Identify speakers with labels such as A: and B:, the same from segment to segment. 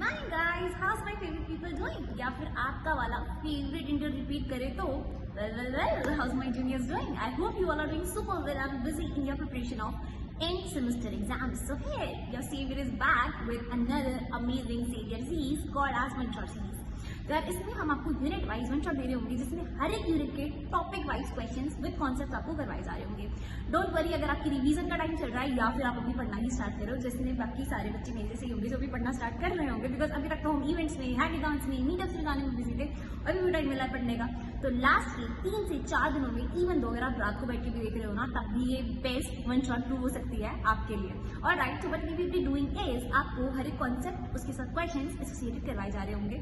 A: Morning guys, how's my favourite people doing, या फिर आपका वाला फेवरेट इंटर रिपीट करे तो well how's my juniors doing. I hope you all are doing super well and busy in your preparation of end semester exams. So here your savior is back with another amazing savior series called as one shot series. तो यार इसमें हम आपको unit wise one shot दे रहे होंगे, जिसमें हर एक unit के topic wise questions with concept आपको करवाए जा रहे होंगे। डोंट वरी अगर आपकी रिवीजन का टाइम चल रहा है या फिर आप अभी पढ़ना ही स्टार्ट करो, जिसमें बाकी सारे बच्चे मेरे से होंगे जो भी पढ़ना स्टार्ट कर रहे होंगे, बिकॉज अभी तक तो हम इवेंट्स में, हैकाथॉन्स में, मीटअप्स में जाने में बिजी थे और अभी भी टाइम मिला है पढ़ने का। तो लास्ट के 3 से 4 दिनों में, इवन दो अगर आप रात को बैठ के भी देख रहे हो ना, तब भी ये बेस्ट वन शॉट प्रूव हो सकती है आपके लिए। और राइट, तो what we will be doing is आपको हर एक कॉन्सेप्ट उसके साथ क्वेश्चंस एसोसिएटेड करवाए जा रहे होंगे।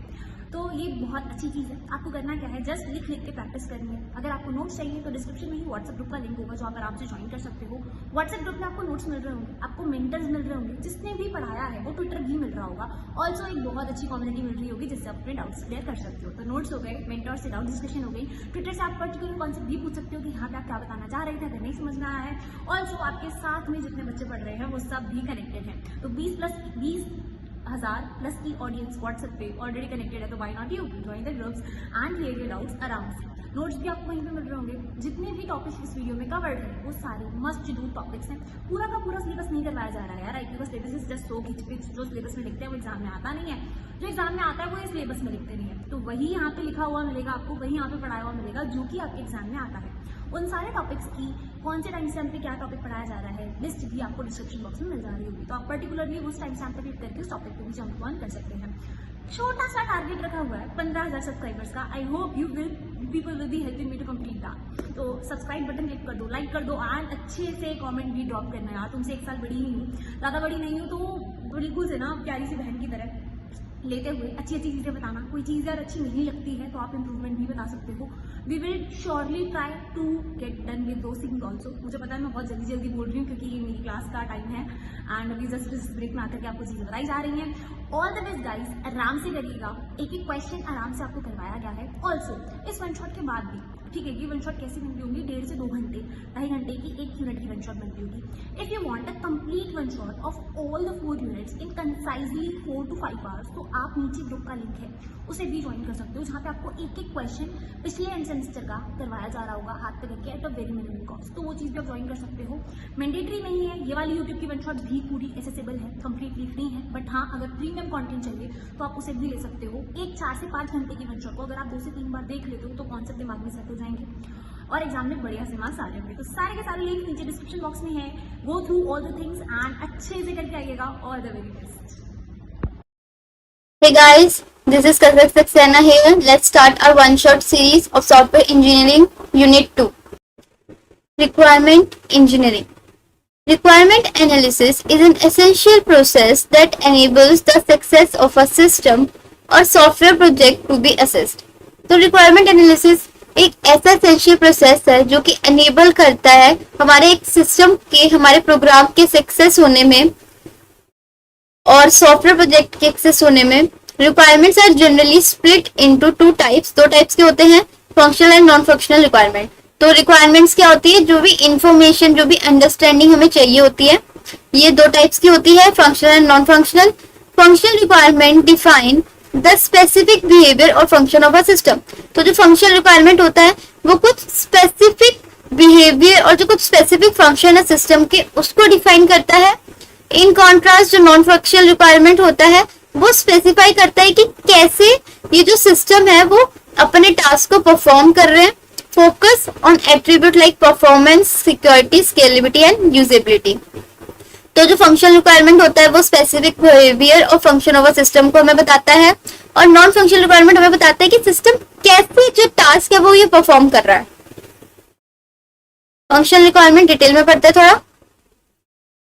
A: तो ये बहुत अच्छी चीज़ है। आपको करना क्या है, जस्ट लिख लिख के प्रैक्टिस करनी है। अगर आपको नोट्स चाहिए तो डिस्क्रिप्शन में ही व्हाट्सएप ग्रुप का लिंक होगा, जो आप आराम से ज्वाइन कर सकते हो। व्हाट्सएप ग्रुप में आपको नोट्स मिल रहे होंगे, आपको मेंटर्स मिल रहे होंगे, जिसने भी पढ़ाया है वो ट्विटर भी मिल रहा होगा। ऑल्सो एक बहुत अच्छी कम्युनिटी मिल रही होगी जिससे आप अपने डाउट्स क्लियर कर सकते हो। तो नोट्स हो गए, मेंटर से डाउट डिस्कशन हो गई, ट्विटर से आप पर्टिकुलर कॉन्सेप्ट भी पूछ सकते हो कि यहाँ पे आप क्या बताना चाह रहे थे, अगर नहीं समझ में आया है। ऑल्सो आपके साथ में जितने बच्चे पढ़ रहे हैं वो सब भी कनेक्टेड हैं। तो 20,000 प्लस की ऑडियंस व्हाट्सएप पे ऑलरेडी कनेक्टेड है, तो why not you join the groups and clear your doubts आराम से। नोट्स भी आपको वहीं पे मिल रहे होंगे। जितने भी टॉपिक्स इस वीडियो में कवर्ड हैं वो सारे मस्ट डू टॉपिक्स हैं। पूरा का पूरा सिलेबस नहीं करवाया जा रहा है यार, right, because syllabus is just so खिचपिच। जो सिलेबस में लिखते हैं वो एग्जाम में आता नहीं है, जो एग्जाम में आता है वो इस सिलेबस में लिखते नहीं है। तो वही यहाँ पे लिखा हुआ मिलेगा आपको, वही यहाँ पे पढ़ाया हुआ मिलेगा जो कि आपके एग्जाम में आता है। उन सारे टॉपिक्स की कौन से टाइम स्टैम्प पे क्या टॉपिक पढ़ाया जा रहा है लिस्ट भी आपको डिस्क्रिप्शन बॉक्स में मिल जा रही होगी। तो आप पर्टिकुलरली उस टाइम स्टैम्प पे क्लिक करके उस टॉपिक पे भी जंप ऑन कर सकते हैं। छोटा सा टारगेट रखा हुआ है 15,000 सब्सक्राइबर्स का। I hope you will people will be helping me to complete that. तो सब्सक्राइब बटन क्लिक कर दो, लाइक कर दो एंड अच्छे से कमेंट भी ड्रॉप करना यार। तुमसे 1 साल बड़ी ही हूँ, ज़्यादा बड़ी नहीं हूँ, तो बिल्कुल से ना प्यारी सी बहन की तरह लेते हुए अच्छी अच्छी चीज़ें बताना। कोई चीज़ अगर अच्छी नहीं लगती है तो आप इम्प्रूवमेंट भी बता सकते हो। We will surely try to get done with those things also. मुझे पता है मैं बहुत जल्दी जल्दी बोल रही हूँ क्योंकि ये मेरी क्लास का टाइम है एंड अभी जस्ट ब्रेक में आकर के आपको चीज़ें बताई जा रही हैं। ऑल द बेस्ट गाइज, आराम से करिएगा, एक एक क्वेश्चन आराम से आपको करवाया गया है। ऑल्सो इस वन शॉट के बाद भी, ठीक है, ये वन शॉट कैसी बनती होगी, 1.5 से 2 घंटे, 2.5 घंटे की 1 यूनिट की वन शॉट बनती होगी। If you want a complete one shot of all the 4 units in concisely 4 to 5 hours, तो आप नीचे ग्रुप का लिंक है उसे भी ज्वाइन कर सकते हो, जहाँ पे आपको एक एक क्वेश्चन पिछले एंड सेमेस्टर का करवाया जा रहा होगा हाथ पे करके at a very minimum cost. तो वो चीज़ भी आप ज्वाइन कर सकते हो। मैंडेटरी नहीं है, ये वाली यूट्यूब की वन शॉट भी पूरी एसेसिबल है, कंप्लीटली फ्री है। बट हाँ, अगर प्रीमियम कंटेंट चाहिए तो आप उसे भी ले सकते हो। एक 4 से 5 घंटे की वन शॉट को अगर आप 2 से 3 बार देख लेते हो तो कॉन्सेप्ट दिमाग में सेट हो जाएंगे और एग्जाम में बढ़िया से मार्क्स आ जाएंगे। तो सारे के सारे लिंक नीचे डिस्क्रिप्शन बॉक्स में है। Go through all the things and अच्छे से करके आइएगा। All the very best.
B: Hey guys, this is Kazak Saxena here. Let's start our one-shot series of Software Engineering Unit 2. Requirement Engineering. Requirement analysis is an essential process that enables the success of a system or software project to be assessed. तो requirement analysis एक ऐसा essential process है जो कि enable करता है हमारे एक सिस्टम के, हमारे प्रोग्राम के सक्सेस होने में और सॉफ्टवेयर प्रोजेक्ट के एक्सेस होने में। Requirements are generally split into 2 types. 2 types के होते हैं, functional and non functional requirement. तो रिक्वायरमेंट्स क्या होती है, जो भी इंफॉर्मेशन, जो भी अंडरस्टैंडिंग हमें चाहिए होती है, ये 2 टाइप्स की होती है, functional and non functional. Functional requirement define the specific behaviour और फंक्शन ऑफ अ सिस्टम। तो जो फंक्शनल रिक्वायरमेंट होता है वो कुछ स्पेसिफिक बिहेवियर और जो कुछ स्पेसिफिक फंक्शन है सिस्टम के, उसको डिफाइन करता है। इन कॉन्ट्रास्ट जो नॉन फंक्शनल रिक्वायरमेंट होता है वो स्पेसिफाई करता है कि कैसे ये जो सिस्टम है वो अपने टास्क को परफॉर्म कर रहे हैं। Focus on attribute like performance, security, scalability and usability. तो जो फंक्शनल रिक्वायरमेंट होता है वो स्पेसिफिक बिहेवियर और फंक्शन ऑफ अ सिस्टम को हमें बताता है, और नॉन फंक्शनल रिक्वायरमेंट हमें बताता है कि सिस्टम कैसे जो टास्क है वो ये परफॉर्म कर रहा है। फंक्शनल रिक्वायरमेंट डिटेल में पढ़ते हैं थोड़ा।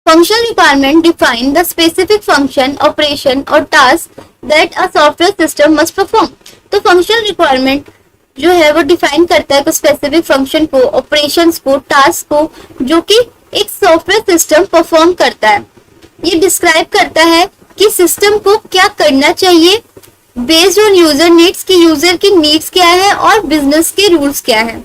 B: Functional requirement define the specific function, operation or task that a software system must perform. तो functional requirement जो है वो डिफाइन करता है कुछ स्पेसिफिक फंक्शन को, ऑपरेशंस को, टास्क को, जो कि एक सॉफ्टवेयर सिस्टम परफॉर्म करता है। ये डिस्क्राइब करता है कि सिस्टम को क्या करना चाहिए बेस्ड ऑन यूजर नीड्स, की यूजर की नीड्स क्या है और बिजनेस के रूल्स क्या है।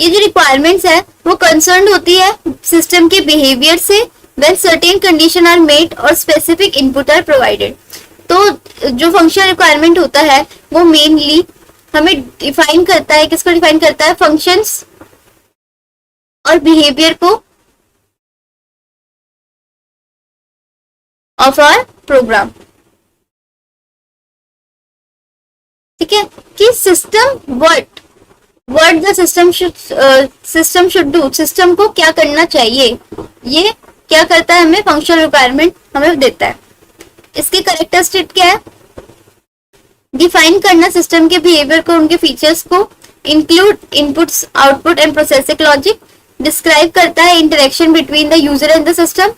B: ये जो रिक्वायरमेंट्स है वो कंसर्न होती है सिस्टम के बिहेवियर से when certain condition are met और specific input are provided। तो जो फंक्शनल रिक्वायरमेंट होता है वो मेनली हमें डिफाइन करता है, किसको डिफाइन करता है, फंक्शंस और बिहेवियर को ऑफ आवर प्रोग्राम। ठीक है, कि system what the system should do, system को क्या करना चाहिए, ये क्या करता है, हमें फंक्शनल रिक्वायरमेंट हमें देता है। इसके कैरेक्टरिस्टिक क्या है, डिफाइन करना सिस्टम के बिहेवियर को, उनके फीचर्स को, include inputs output and processing logic, describe करता है interaction between the user and the system,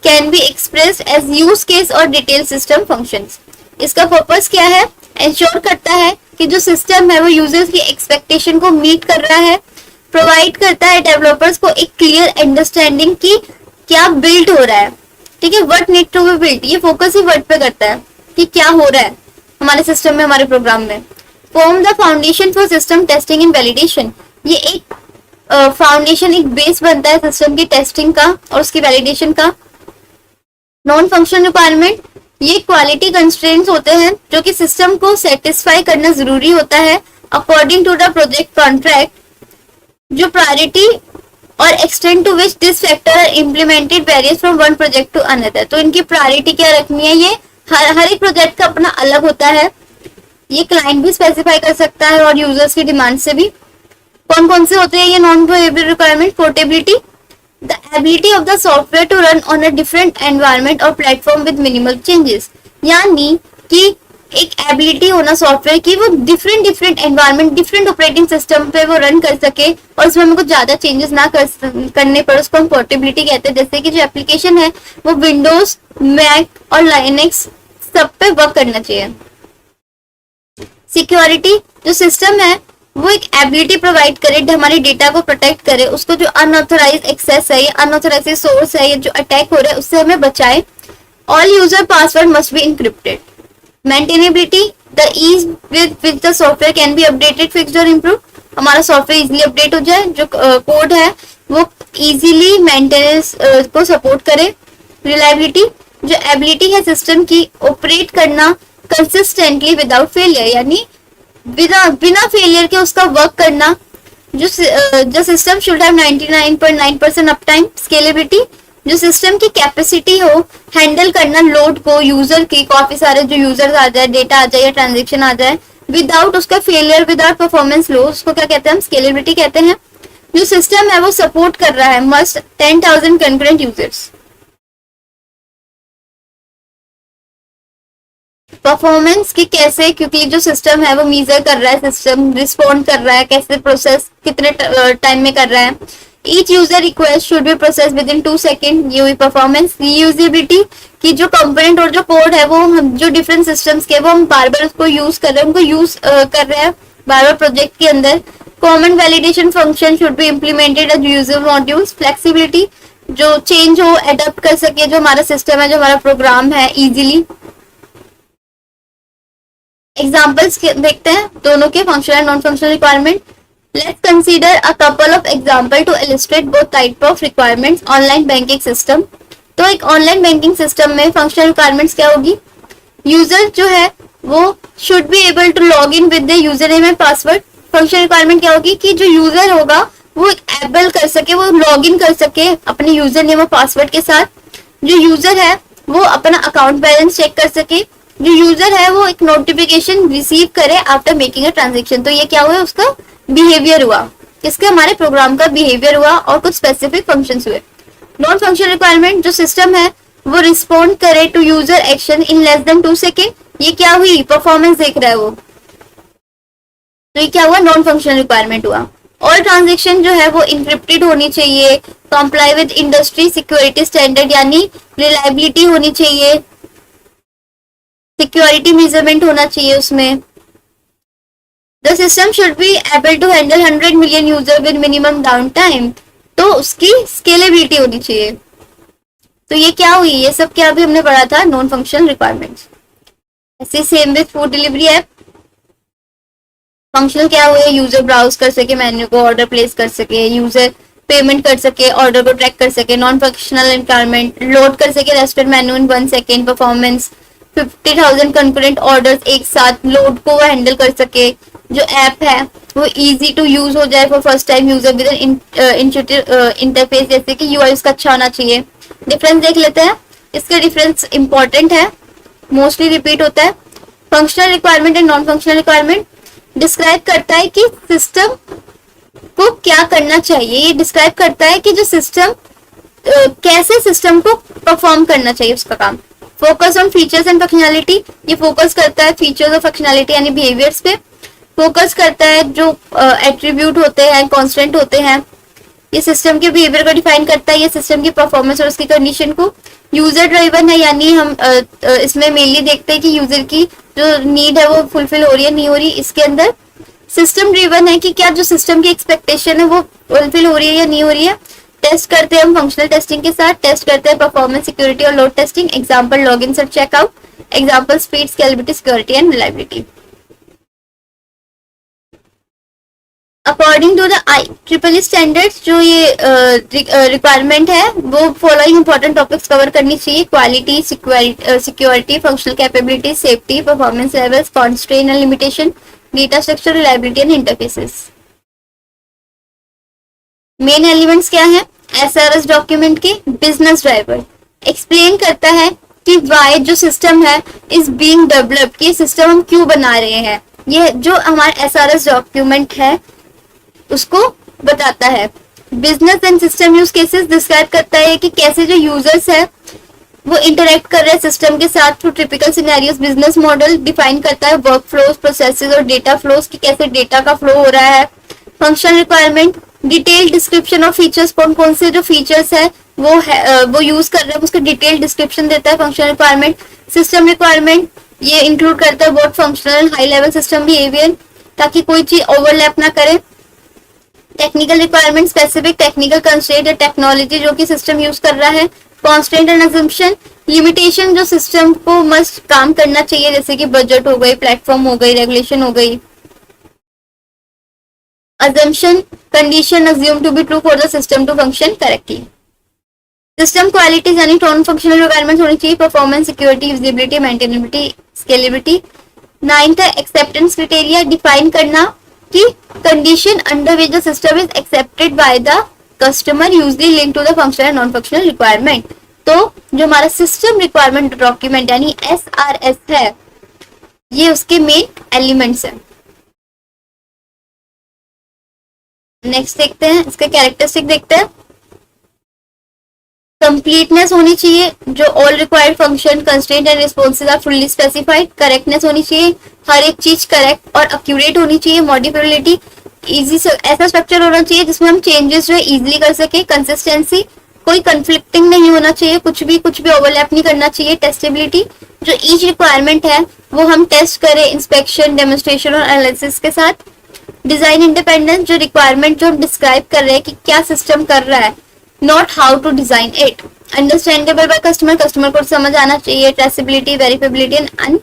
B: can be expressed as use case और डिटेल सिस्टम फंक्शंस। इसका पर्पस क्या है, इंश्योर करता है कि जो सिस्टम है वो यूजर्स की एक्सपेक्टेशन को मीट कर रहा है, प्रोवाइड करता है डेवलपर्स को एक क्लियर अंडरस्टैंडिंग की क्या बिल्ड हो रहा है। ठीक है, what need to be build, ये फोकस ही वर्ड पे करता है कि क्या हो रहा है हमारे सिस्टम में, हमारे प्रोग्राम में। Form the foundation for system testing and validation, ये एक फाउंडेशन, एक बेस बनता है सिस्टम की टेस्टिंग का और उसकी वैलिडेशन का। नॉन फंक्शनल रिक्वायरमेंट, ये क्वालिटी कंस्ट्रेंट्स होते हैं जो कि सिस्टम को सेटिस्फाई करना जरूरी होता है according to the project contract, जो प्रायोरिटी और extend to which this factor are implemented various from one project to another. तो इनकी प्रायोरिटी क्या रखनी है, ये हर एक प्रोजेक्ट का अपना अलग होता है, ये क्लाइंट भी स्पेसिफाई कर सकता है और यूजर्स की डिमांड से भी। कौन कौन से होते हैं ये non prohibited requirement, portability, the ability of the software to run on a different environment और प्लेटफॉर्म विद मिनिमल चेंजेस, यानी कि एक एबिलिटी होना सॉफ्टवेयर की, वो different environment, different operating system पे वो रन कर सके और उसमें हमको ज्यादा चेंजेस ना करने पड़े, उसको हम पोर्टेबिलिटी कहते हैं। जैसे कि जो एप्लीकेशन है वो विंडोज, मैक और लाइनेक्स सब पे वर्क करना चाहिए। सिक्योरिटी, जो सिस्टम है वो एक एबिलिटी प्रोवाइड करे, हमारे डेटा को प्रोटेक्ट करे, उसको जो अनऑथराइज एक्सेस है, अनऑथराइज सोर्स है, ये जो अटैक हो रहा है उससे हमें बचाए। All user password must be encrypted. Maintainability, the ease with which the software can be updated, fixed और इम्प्रूव, हमारा सॉफ्टवेयर इजीली अपडेट हो जाए, जो कोड है वो इजीली मेंटेनेंस को सपोर्ट करे। रिलायबिलिटी, जो एबिलिटी है सिस्टम की ऑपरेट करना कंसिस्टेंटली विदाउट फेलियर, यानी बिना फेलियर के उसका वर्क करना, जो system should have 99.9% uptime. Scalability, जो सिस्टम की कैपेसिटी हो हैंडल करना लोड को, यूजर की काफी सारे जो यूजर्स आ जाए, डेटा आ जाए या ट्रांजेक्शन आ जाए, विदाउट उसका फेलियर, विदाउट परफॉर्मेंस लो, उसको क्या कहते हैं हम, स्केलेबिलिटी कहते हैं। जो सिस्टम है वो सपोर्ट कर रहा है मस्ट 10,000 कंकरेंट यूजर्स। परफॉर्मेंस की कैसे, क्योंकि जो सिस्टम है वो मीजर कर रहा है, सिस्टम रिस्पॉन्ड कर रहा है, कैसे प्रोसेस कितने टाइम में कर रहा है। Each user request should be process with in 2 second, ये हुई परफॉर्मेंस। रीयूजेबिलिटी, की जो कंपोनेंट और जो कोड है वो हम जो डिफरेंट सिस्टम्स के वो हम बार बार उसको यूज कर रहे हैं, उनको यूज कर रहे हैं बार बार प्रोजेक्ट के अंदर। Common validation function should be implemented as user modules. Flexibility, जो चेंज हो अडेप्ट कर सके जो हमारा सिस्टम है, जो हमारा प्रोग्राम है इजीली। एग्जाम्पल्स देखते हैं दोनों के, functional and non functional requirement. Let's consider a couple of example to illustrate both type of requirements. Online banking system, तो एक ऑनलाइन बैंकिंग सिस्टम में फंक्शनल रिक्वायरमेंट्स क्या होगी, यूजर जो है वो should be able to log in with the user name and password. Functional requirement क्या होगी कि जो यूजर होगा वो एबल कर सके, वो लॉग इन कर सके अपने यूजर नेम और पासवर्ड के साथ। जो यूजर है वो अपना अकाउंट बैलेंस चेक कर सके। जो यूजर है वो एक नोटिफिकेशन रिसीव करे आफ्टर मेकिंग अ ट्रांजेक्शन। तो ये क्या हुआ, उसका बिहेवियर हुआ, किसके, हमारे प्रोग्राम का बिहेवियर हुआ और कुछ स्पेसिफिक फंक्शंस हुए। नॉन फंक्शनल रिक्वायरमेंट, जो सिस्टम है वो रिस्पॉन्ड करे to user action in less than 2 second. ये क्या हुई, परफॉर्मेंस देख रहा है वो, तो ये क्या हुआ, नॉन फंक्शनल रिक्वायरमेंट हुआ। ऑल ट्रांजेक्शन जो है वो इंक्रिप्टेड होनी चाहिए, comply with industry security standard, यानी रिलायबिलिटी होनी चाहिए, सिक्योरिटी मेजरमेंट होना चाहिए उसमें। The system should be able to handle 100 million user with minimum downtime, तो उसकी स्केलेबिलिटी होनी चाहिए। तो ये क्या हुई, ये सब क्या अभी हमने पढ़ा था, नॉन फंक्शनल रिक्वायरमेंट्स। ऐसे same with food delivery app, functional क्या हुए, यूजर ब्राउज कर सके मेन्यू को, ऑर्डर प्लेस कर सके, यूजर पेमेंट कर सके, ऑर्डर को ट्रैक कर सके। नॉन फंक्शनल रिक्वायरमेंट, लोड कर सके रेस्टोरेंट मेन्यू इन 1 सेकेंड, परफॉर्मेंस। 50,000 कंकरेंट ऑर्डर्स एक साथ लोड को वो हैंडल कर सके, जो ऐप है वो इजी टू यूज हो जाए for first time user with intuitive interface, जैसे कि यूआई उसका अच्छा होना चाहिए। डिफरेंस देख लेते हैं, इसका डिफरेंस इंपॉर्टेंट है, मोस्टली रिपीट होता है। Functional requirement and non functional requirement describe करता है कि सिस्टम को क्या करना चाहिए, ये डिस्क्राइब करता है कि जो सिस्टम कैसे सिस्टम को परफॉर्म करना चाहिए उसका काम। Focus on features and functionality, ये फोकस करता है फीचर्स और फंक्शनैलिटी यानी बिहेवियर्स पे। फोकस करता है जो एट्रीब्यूट होते हैं, कांस्टेंट होते हैं, ये सिस्टम के बिहेवियर को डिफाइन करता है, ये सिस्टम की परफॉर्मेंस और उसकी कंडीशन को। यूजर ड्राइवन है, यानी हम इसमें मेनली देखते हैं कि यूजर की जो नीड है वो फुलफिल हो रही है नहीं हो रही। इसके अंदर सिस्टम ड्रिवन है कि क्या जो सिस्टम की एक्सपेक्टेशन है वो फुलफिल हो रही है या नहीं हो रही है। टेस्ट करते हैं हम फंक्शनल टेस्टिंग के साथ, टेस्ट करते हैं परफॉर्मेंस, सिक्योरिटी और लोड टेस्टिंग। एग्जांपल लॉगिन और checkout, example speed, scalability, security and reliability. According to the IEEE standards, जो ये रिक्वायरमेंट है वो फॉलोइंग इंपॉर्टेंट टॉपिक्स कवर करनी चाहिए: quality, security, functional capability, safety, performance levels, constraint and limitation, data structure, reliability and interfaces. Main elements क्या है SRS document के? Business driver explain करता है कि वाई जो सिस्टम है इज बीइंग डेवलप्ड, ये सिस्टम हम क्यों बना रहे हैं। ये जो हमारा SRS डॉक्यूमेंट है उसको बताता है। Business and system use cases describe करता है कि कैसे जो यूजर्स है वो इंटरेक्ट कर रहे हैं सिस्टम के साथ through typical scenarios. Business model define करता है वर्क फ्लोज, प्रोसेसेस और डेटा फ्लोज की कैसे डेटा का फ्लो हो रहा है। Functional requirement detail description of features, कौन कौन से जो फीचर्स है वो यूज कर रहे हैं उसका डिटेल डिस्क्रिप्शन देता है फंक्शनल रिक्वायरमेंट। सिस्टम रिक्वायरमेंट ये इंक्लूड करता है both functional high level system behaviour, ताकि कोई चीज ओवरलैप ना करे। Technical requirement specific technical constraint या टेक्नोलॉजी जो कि सिस्टम यूज कर रहा है। कॉन्स्टेंट एंड अजम्पशन लिमिटेशन जो सिस्टम को मस्ट काम करना चाहिए, जैसे कि बजट हो गई, प्लेटफॉर्म हो गई, रेगुलेशन हो गई। assumption condition assumed to be true for the system to function correctly. System qualities यानी नॉन फंक्शनल रिक्वायरमेंट्स होनी चाहिए: performance, security, visibility, maintainability, scalability. 9th है एक्सेप्टेंस क्राइटेरिया, डिफाइन करना कि condition under which the system is accepted by the customer usually link to the functional and non functional requirement. तो जो हमारा system requirement document यानी SRS है, ये उसके मेन एलिमेंट्स है। नेक्स्ट देखते हैं, इसके कैरेक्टरिस्टिक देखते हैं। कंप्लीटनेस होनी चाहिए, जो all required function, constraint and responses are fully specified. Correctness होनी चाहिए, हर एक चीज करेक्ट और एक्यूरेट होनी चाहिए। मॉडिफिलेबिलिटी इजी, ऐसा स्ट्रक्चर होना चाहिए जिसमें हम चेंजेस जो है इजीली कर सके। कंसिस्टेंसी, कोई कंफ्लिक्टिंग नहीं होना चाहिए, कुछ भी ओवरलैप नहीं करना चाहिए। टेस्टेबिलिटी, जो ईच रिक्वायरमेंट है वो हम टेस्ट करें इंस्पेक्शन, डेमोन्स्ट्रेशन और एनालिसिस के साथ। डिजाइन इंडिपेंडेंस, जो रिक्वायरमेंट जो हम डिस्क्राइब कर रहे हैं कि क्या सिस्टम कर रहा है, not how to design it. Understandable by customer, customer को समझ आना चाहिए। ट्रेसेबिलिटी, वेरिफिएबिलिटी एंड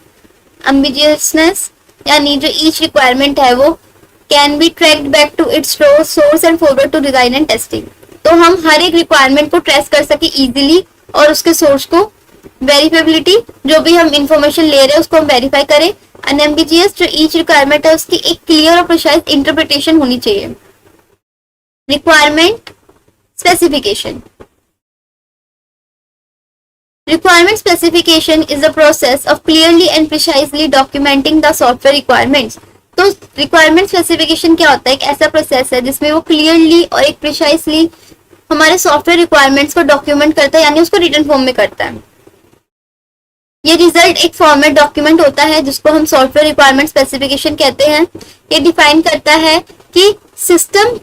B: अम्बिगियसनेस, यानी जो ईच रिक्वायरमेंट है वो can be tracked back to its source and forward to design and testing. तो हम हर एक रिक्वायरमेंट को ट्रेस कर सके इजीली और उसके सोर्स को। वेरिफिएबिलिटी, जो भी हम इंफॉर्मेशन ले रहे हैं उसको हम वेरीफाई करें। अनएम्बिगियस, जो ईच रिक्वायरमेंट है उसकी एक क्लियर और प्रिसाइज इंटरप्रिटेशन होनी चाहिए। Requirement specification, requirement specification is the process of clearly and precisely documenting the software requirements। तो requirement specification क्या होता है? एक ऐसा प्रोसेस है जिसमें वो क्लियरली और एक प्रिसाइसली हमारे सॉफ्टवेयर रिक्वायरमेंट्स को डॉक्यूमेंट करता है, यानी उसको रिटन फॉर्म में करता है। ये रिजल्ट एक फॉर्मेट डॉक्यूमेंट होता है जिसको हम सॉफ्टवेयर रिक्वायरमेंट स्पेसिफिकेशन कहते हैं। ये डिफाइन करता है कि सिस्टम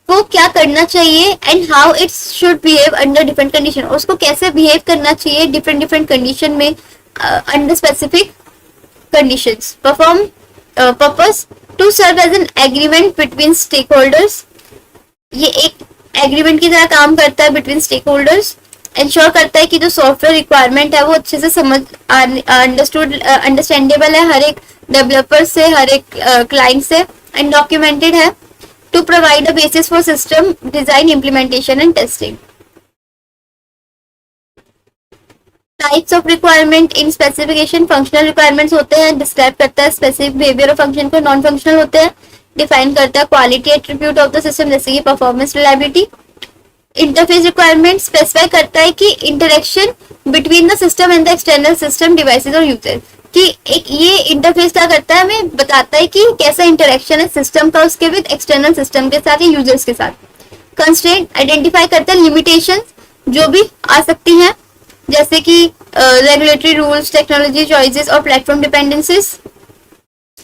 B: को क्या करना चाहिए and how it should behave under different condition, उसको कैसे बिहेव करना चाहिए डिफरेंट कंडीशन में under specific conditions. Perform purpose to serve as an agreement between stakeholders, ये एक एग्रीमेंट की तरह काम करता है बिटवीन स्टेक होल्डर्स। इंश्योर करता है कि जो सॉफ्टवेयर रिक्वायरमेंट है वो अच्छे से समझ अंडरस्टैंडेबल है हर एक डेवलपर से, हर एक क्लाइंट से, एंड डॉक्यूमेंटेड है to provide a basis for system design, implementation and testing। Types of requirement in specification, functional requirements होते हैं, डिस्क्राइब करता है स्पेसिफिक बिहेवियर ऑफ फंक्शन को, नॉन फंक्शनल होते हैं, डिफाइन करता है quality attribute of the system जैसे कि performance, reliability. Interface requirement specify करता है कि interaction between the system and the external system devices और यूजर, कि एक ये इंटरफेस क्या करता है, हमें बताता है कि कैसा इंटरेक्शन है सिस्टम का उसके विद एक्सटर्नल सिस्टम के साथ या यूजर्स के साथ। कंस्ट्रेंट आइडेंटिफाई करता है लिमिटेशंस जो भी आ सकती हैं जैसे कि रेगुलेटरी रूल्स, टेक्नोलॉजी चॉइसेस और platform dependencies.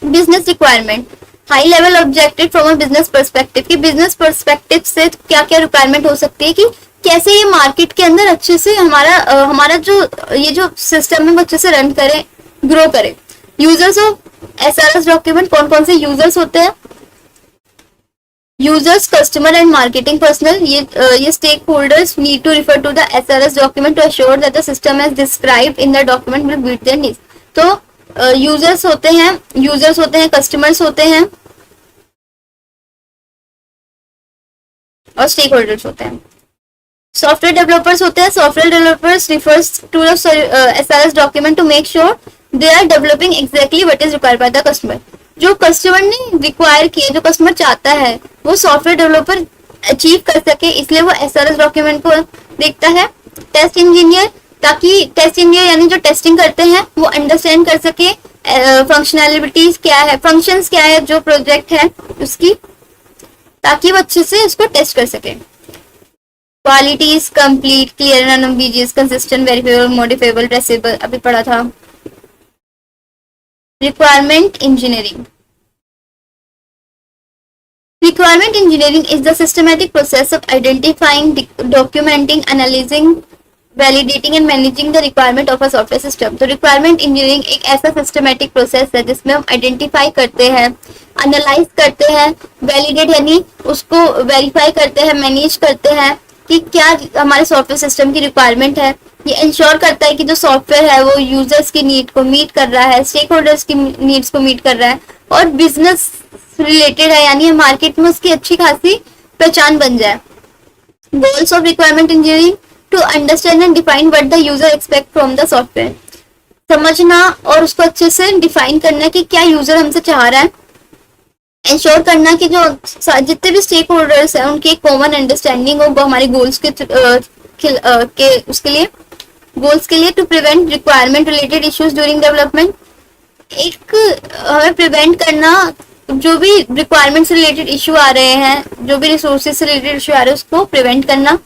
B: Business requirement high level objective from a business perspective, कि बिजनेस पर्सपेक्टिव से क्या क्या रिक्वायरमेंट हो सकती है कि कैसे ये मार्केट के अंदर अच्छे से हमारा जो ये जो सिस्टम है वो अच्छे से रन करे, ग्रो करे। यूजर्स ऑफ एसआरएस डॉक्यूमेंट, कौन कौन से यूजर्स होते हैं, users, customer and marketing personal. ये stakeholders need to refer to the SRS document to assure that the system as described in the document will meet their needs. तो users होते हैं, customers होते हैं और stake holders होते हैं। Software developers होते हैं, software developers refers to the SRS document to make sure they are developing exactly what is required by the customer. जो कस्टमर ने रिक्वायर किया, जो कस्टमर चाहता है वो सॉफ्टवेयर डेवलपर अचीव कर सके, इसलिए वो एसआरएस डॉक्यूमेंट को देखता है। टेस्ट इंजीनियर, ताकि टेस्ट इंजीनियर यानी जो टेस्टिंग करते हैं वो अंडरस्टैंड कर सके फंक्शनैलिटीज क्या है, फंक्शंस क्या है जो प्रोजेक्ट है उसकी, ताकि वो अच्छे से उसको टेस्ट कर सके। Quality is complete, clear, unambiguous, consistent, verifiable, modifiable, traceable, अभी पढ़ा था। Requirement engineering, requirement engineering is the systematic process of identifying, documenting, analyzing, validating and managing the requirement of a software system। तो requirement engineering एक ऐसा systematic process है जिसमें हम identify करते हैं, analyze करते हैं, validate यानी उसको verify करते हैं, manage करते हैं कि क्या हमारे सॉफ्टवेयर सिस्टम की रिक्वायरमेंट है। ये इंश्योर करता है कि जो सॉफ्टवेयर है वो यूजर्स की नीड को मीट कर रहा है, स्टेक होल्डर्स की नीड्स को मीट कर रहा है और बिजनेस रिलेटेड है, यानी मार्केट में उसकी अच्छी खासी पहचान बन जाए। Goals of requirement engineering to understand and define what the user expect from the software, समझना और उसको अच्छे से डिफाइन करना कि क्या यूजर हमसे चाह रहा है। इंश्योर करना कि जो जितने भी स्टेक होल्डर्स हैं उनकी एक कॉमन अंडरस्टैंडिंग हो हमारे गोल्स के लिए to prevent requirement related issues during development, एक हमें प्रिवेंट करना जो भी रिक्वायरमेंट से रिलेटेड इश्यू आ रहे हैं, जो भी रिसोर्सेज से रिलेटेड इश्यू आ रहे हैं उसको प्रिवेंट करना।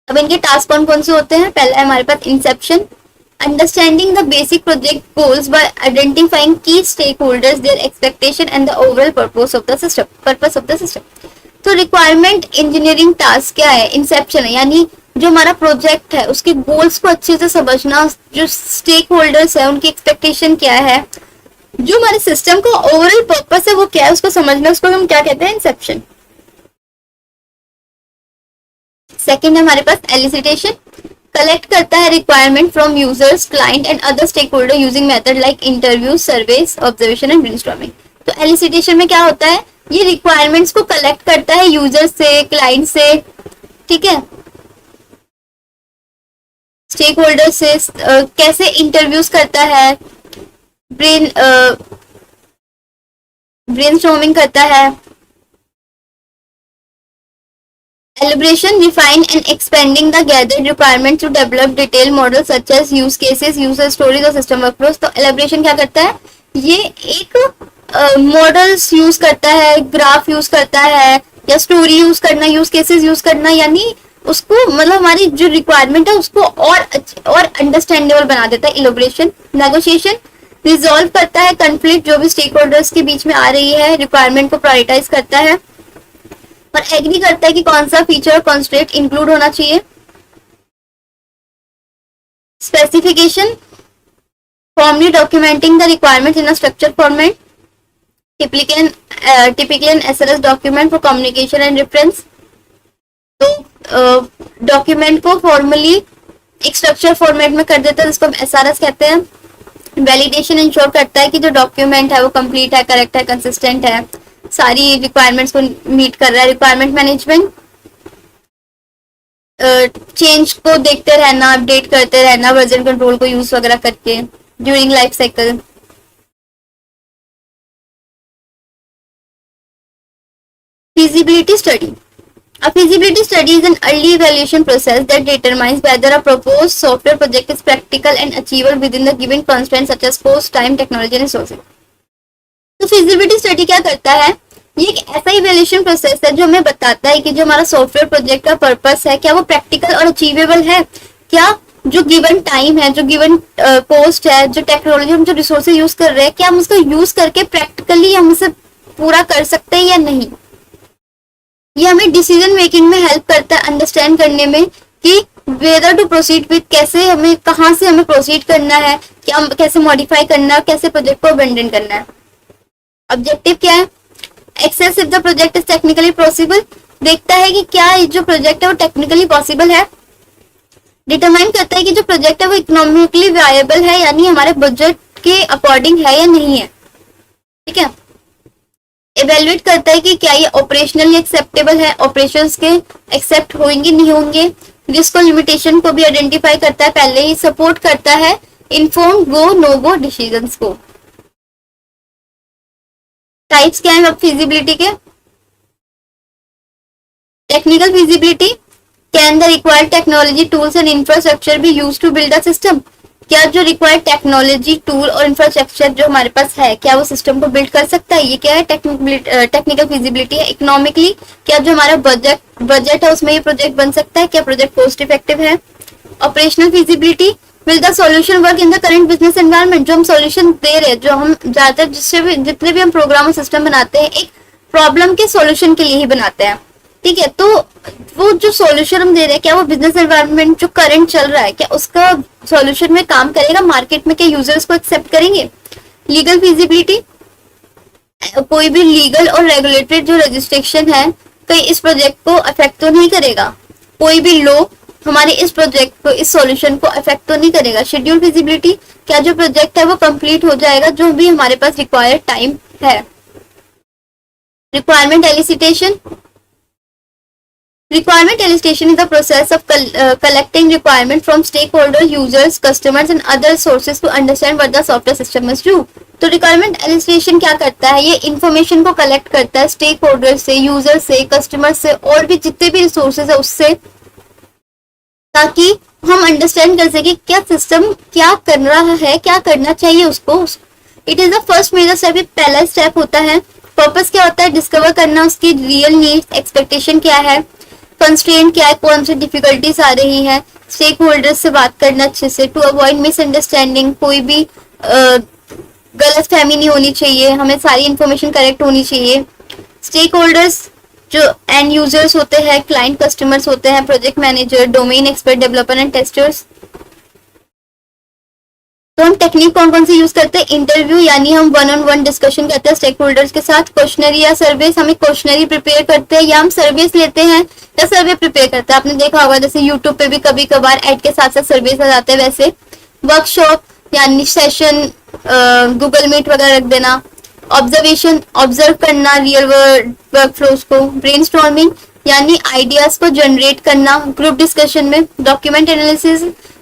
B: अब इनके टास्क कौन कौन से होते हैं, पहला है हमारे पास inception, understanding the basic project goals by identifying key stakeholders, their expectation and the overall purpose of the system. तो रिक्वायरमेंट इंजीनियरिंग टास्क क्या है, इंसेप्शन है, यानी जो हमारा प्रोजेक्ट है उसके गोल्स को अच्छे से समझना, जो स्टेक होल्डर्स है उनकी एक्सपेक्टेशन क्या है, जो हमारे सिस्टम का ओवरऑल पर्पस है वो क्या है उसको समझना, उसको हम क्या कहते हैं, इंसेप्शन। सेकंड है हमारे पास एलिसिटेशन, कलेक्ट करता है requirement from users, client and other stakeholders using method like interview, surveys, observation and brainstorming. तो एलिसिटेशन में क्या होता है, ये रिक्वायरमेंट्स को कलेक्ट करता है यूजर से, क्लाइंट से, ठीक है, स्टेक होल्डर से, कैसे इंटरव्यूज करता है, ब्रेनस्टॉर्मिंग करता है, elaboration, refine and expanding the gathered requirement to develop detailed models such as use cases, user stories और system workflows। तो elaboration क्या करता है, ये एक मॉडल्स यूज करता है, ग्राफ यूज करता है या स्टोरी यूज करना, यूज केसेस यूज करना, यानी उसको मतलब हमारी जो रिक्वायरमेंट है उसको और अंडरस्टैंडेबल बना देता है। इलेबोरेशन, नेगोशिएशन, रिजॉल्व करता है कंफ्लिक्ट जो भी स्टेक होल्डर्स के बीच में आ रही है, रिक्वायरमेंट को प्रायोरिटाइज करता है और एग्री करता है कि कौन सा फीचर कॉन्स्ट्रेंट इंक्लूड होना चाहिए। Specification, formally documenting the requirement in a structure format, typically an SRS document for communication and reference। तो डॉक्यूमेंट को फॉर्मली एक स्ट्रक्चर फॉर्मेट में कर देता है जिसको हम SRS कहते हैं। वैलिडेशन इंश्योर करता है कि जो डॉक्यूमेंट है वो कंप्लीट है, करेक्ट है, कंसिस्टेंट है, सारी रिक्वायरमेंट्स को मीट कर रहा है। रिक्वायरमेंट मैनेजमेंट, चेंज को देखते रहना, अपडेट करते रहना, वर्जन कंट्रोल को यूज वगैरह करके during life cycle. Feasibility study. A feasibility study is an early evaluation process that determines whether a proposed software project is practical and achievable within the given constraints such as cost, time, technology and resources. तो feasibility study क्या करता है? ये एक ऐसा evaluation process है जो हमें बताता है कि जो हमारा सॉफ्टवेयर प्रोजेक्ट का पर्पस है क्या वो प्रैक्टिकल और अचीवेबल है, क्या जो गिवन टाइम है, जो गिवन कॉस्ट है, जो टेक्नोलॉजी हम जो रिसोर्सेज यूज कर रहे हैं, क्या हम उसको यूज करके प्रैक्टिकली हम उसे पूरा कर सकते हैं या नहीं। ये हमें डिसीजन मेकिंग में हेल्प करता है, अंडरस्टैंड करने में कि वेदर टू प्रोसीड विद, कैसे हमें, कहाँ से हमें प्रोसीड करना है, क्या कैसे मॉडिफाई करना है, कैसे प्रोजेक्ट को अबेंडन करना है। ऑब्जेक्टिव क्या है? Assess if the project is technically possible, देखता है कि क्या जो प्रोजेक्ट है वो टेक्निकली पॉसिबल है। डिटरमाइन करता है कि जो प्रोजेक्ट है वो इकोनॉमिकली वायबल है, यानी हमारे बजट के अकॉर्डिंग है या नहीं है। ठीक है। इवेल्युएट करता है कि क्या ये ऑपरेशनली एक्सेप्टेबल है, ऑपरेशंस के एक्सेप्ट होंगे नहीं होंगे। रिस्क और लिमिटेशन को भी आइडेंटिफाई करता है पहले ही। सपोर्ट करता है inform go no go decisions को। टाइप्स क्या है अब फिजिबिलिटी के? Technical feasibility, can the required technology tools and infrastructure be use to build a system, क्या जो रिक्वायर्ड टेक्नोलॉजी टूल और इंफ्रास्ट्रक्चर जो हमारे पास है क्या वो सिस्टम को बिल्ड कर सकता है। ये क्या है? टेक्निकल फिजिबिलिटी है। इकोनॉमिकली, क्या जो हमारा बजट है उसमें ये प्रोजेक्ट बन सकता है, क्या प्रोजेक्ट कॉस्ट इफेक्टिव है। Operational feasibility, will the solution work in the current business environment, जो हम सॉल्यूशन दे रहे हैं, जो हम ज्यादातर जितने भी हम प्रोग्राम और सिस्टम बनाते हैं एक प्रॉब्लम के सॉल्यूशन के लिए ही बनाते हैं। ठीक है, तो वो जो सॉल्यूशन हम दे रहे हैं क्या वो बिजनेस एनवायरनमेंट जो करंट चल रहा है क्या उसका सॉल्यूशन में काम करेगा, मार्केट में क्या यूजर्स को एक्सेप्ट करेंगे। लीगल फिजिबिलिटी, कोई भी लीगल और रेगुलेटरी जो रजिस्ट्रेशन है कहीं इस प्रोजेक्ट को अफेक्ट तो नहीं करेगा, कोई भी लॉ हमारे इस प्रोजेक्ट को, इस सॉल्यूशन को अफेक्ट तो नहीं करेगा। शेड्यूल फिजिबिलिटी, क्या जो प्रोजेक्ट है वो कंप्लीट हो जाएगा जो भी हमारे पास रिक्वायर्ड टाइम है। Requirement elicitation, requirement elicitation is the process of collecting requirement from stakeholders, users, customers and other sources to understand what the software system must do. तो requirement elicitation क्या करता है? ये information को collect करता है stakeholders से, users से, customers से और भी जितने भी resources है उससे, ताकि हम understand कर सके क्या system क्या कर रहा है, क्या करना चाहिए उसको। It is the first major step, पहला step होता है। Purpose क्या होता है? Discover करना उसकी real needs, expectation क्या है, कंस्ट्रेंट क्या है, कौन सी डिफिकल्टीज आ रही है, स्टेक होल्डर्स से बात करना अच्छे से, टू अवॉइड मिसअंडरस्टैंडिंग, कोई भी गलत फहमी नहीं होनी चाहिए, हमें सारी इंफॉर्मेशन करेक्ट होनी चाहिए। स्टेक होल्डर्स जो एंड यूजर्स होते हैं, क्लाइंट कस्टमर्स होते हैं, project manager, domain expert, developer and testers. तो हम टेक्निक कौन कौन सी यूज करते हैं? इंटरव्यू, यानी हम वन ऑन वन डिस्कशन करते हैं स्टेक होल्डर्स के साथ। क्वेश्चनरी या सर्वेस, हमें क्वेश्चनरी प्रिपेयर करते हैं या हम सर्वेस लेते हैं या सर्वे प्रिपेयर करते हैं। आपने देखा होगा जैसे यूट्यूब पे भी कभी कभार एड के साथ साथ सर्वेस आ जाते हैं। वैसे वर्कशॉप यानी सेशन, गूगल मीट वगैरह रख देना। ऑब्जर्वेशन, ऑब्जर्व करना रियल वर्क फ्लोज को। ब्रेनस्टॉर्मिंग यानी आइडियाज को जनरेट करना ग्रुप डिस्कशन में। डॉक्यूमेंट एनालिसिस,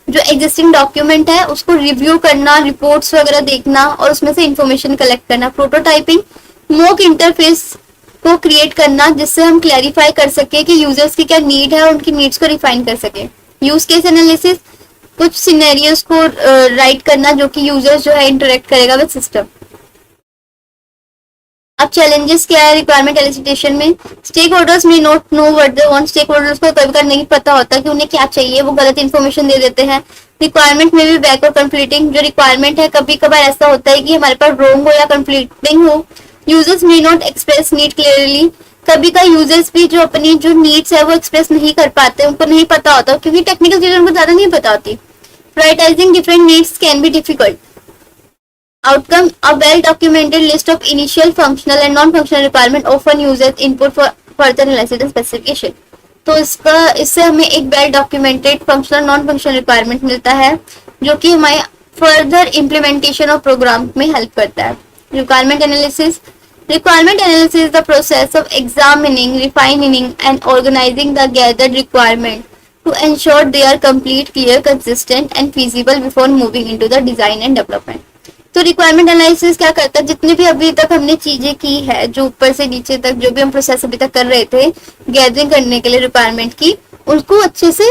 B: जो एग्जिस्टिंग डॉक्यूमेंट है उसको रिव्यू करना, रिपोर्ट्स वगैरह देखना और उसमें से इंफॉर्मेशन कलेक्ट करना। प्रोटोटाइपिंग, मॉक इंटरफेस को क्रिएट करना जिससे हम क्लैरिफाई कर सके कि यूजर्स की क्या नीड है और उनकी नीड्स को रिफाइन कर सके। यूज केस एनालिसिस, कुछ सिनेरियोस को राइट करना जो कि यूजर्स जो है इंटरेक्ट करेगा विद सिस्टम। अब चैलेंजेस क्या है रिक्वायरमेंट एलिसिटेशन में? Stakeholders may not know what they want, stakeholders को कभी कभी नहीं पता होता कि उन्हें क्या चाहिए, वो गलत इन्फॉर्मेशन दे देते हैं। रिक्वायरमेंट में भी बैक और कंफ्लिक्टिंग, जो रिक्वायरमेंट है कभी कभार ऐसा होता है कि हमारे पास रॉन्ग हो या कंफ्लिक्टिंग हो। Users may not express need clearly, कभी का यूजर्स भी जो अपनी जो नीड्स है वो एक्सप्रेस नहीं कर पाते, उनको नहीं पता होता क्योंकि टेक्निकल चीजें उनको ज्यादा नहीं पता होती। Prioritising different needs can be difficult. Outcome, a well-documented list of initial functional and non-functional requirement often uses input for further analysis and specification. तो इससे हमें एक well documented functional non-functional requirement मिलता है जो कि हमारे further implementation of program में help करता है। Requirement analysis is the process of examining, refining and organizing the gathered requirement to ensure they are complete, clear, consistent and feasible before moving into the design and development. तो requirement analysis क्या करता है, जितनी भी अभी तक हमने चीजें की है, जो ऊपर से नीचे तक जो भी हम प्रोसेस अभी तक कर रहे थे गैदरिंग करने के लिए रिक्वायरमेंट की, उसको अच्छे से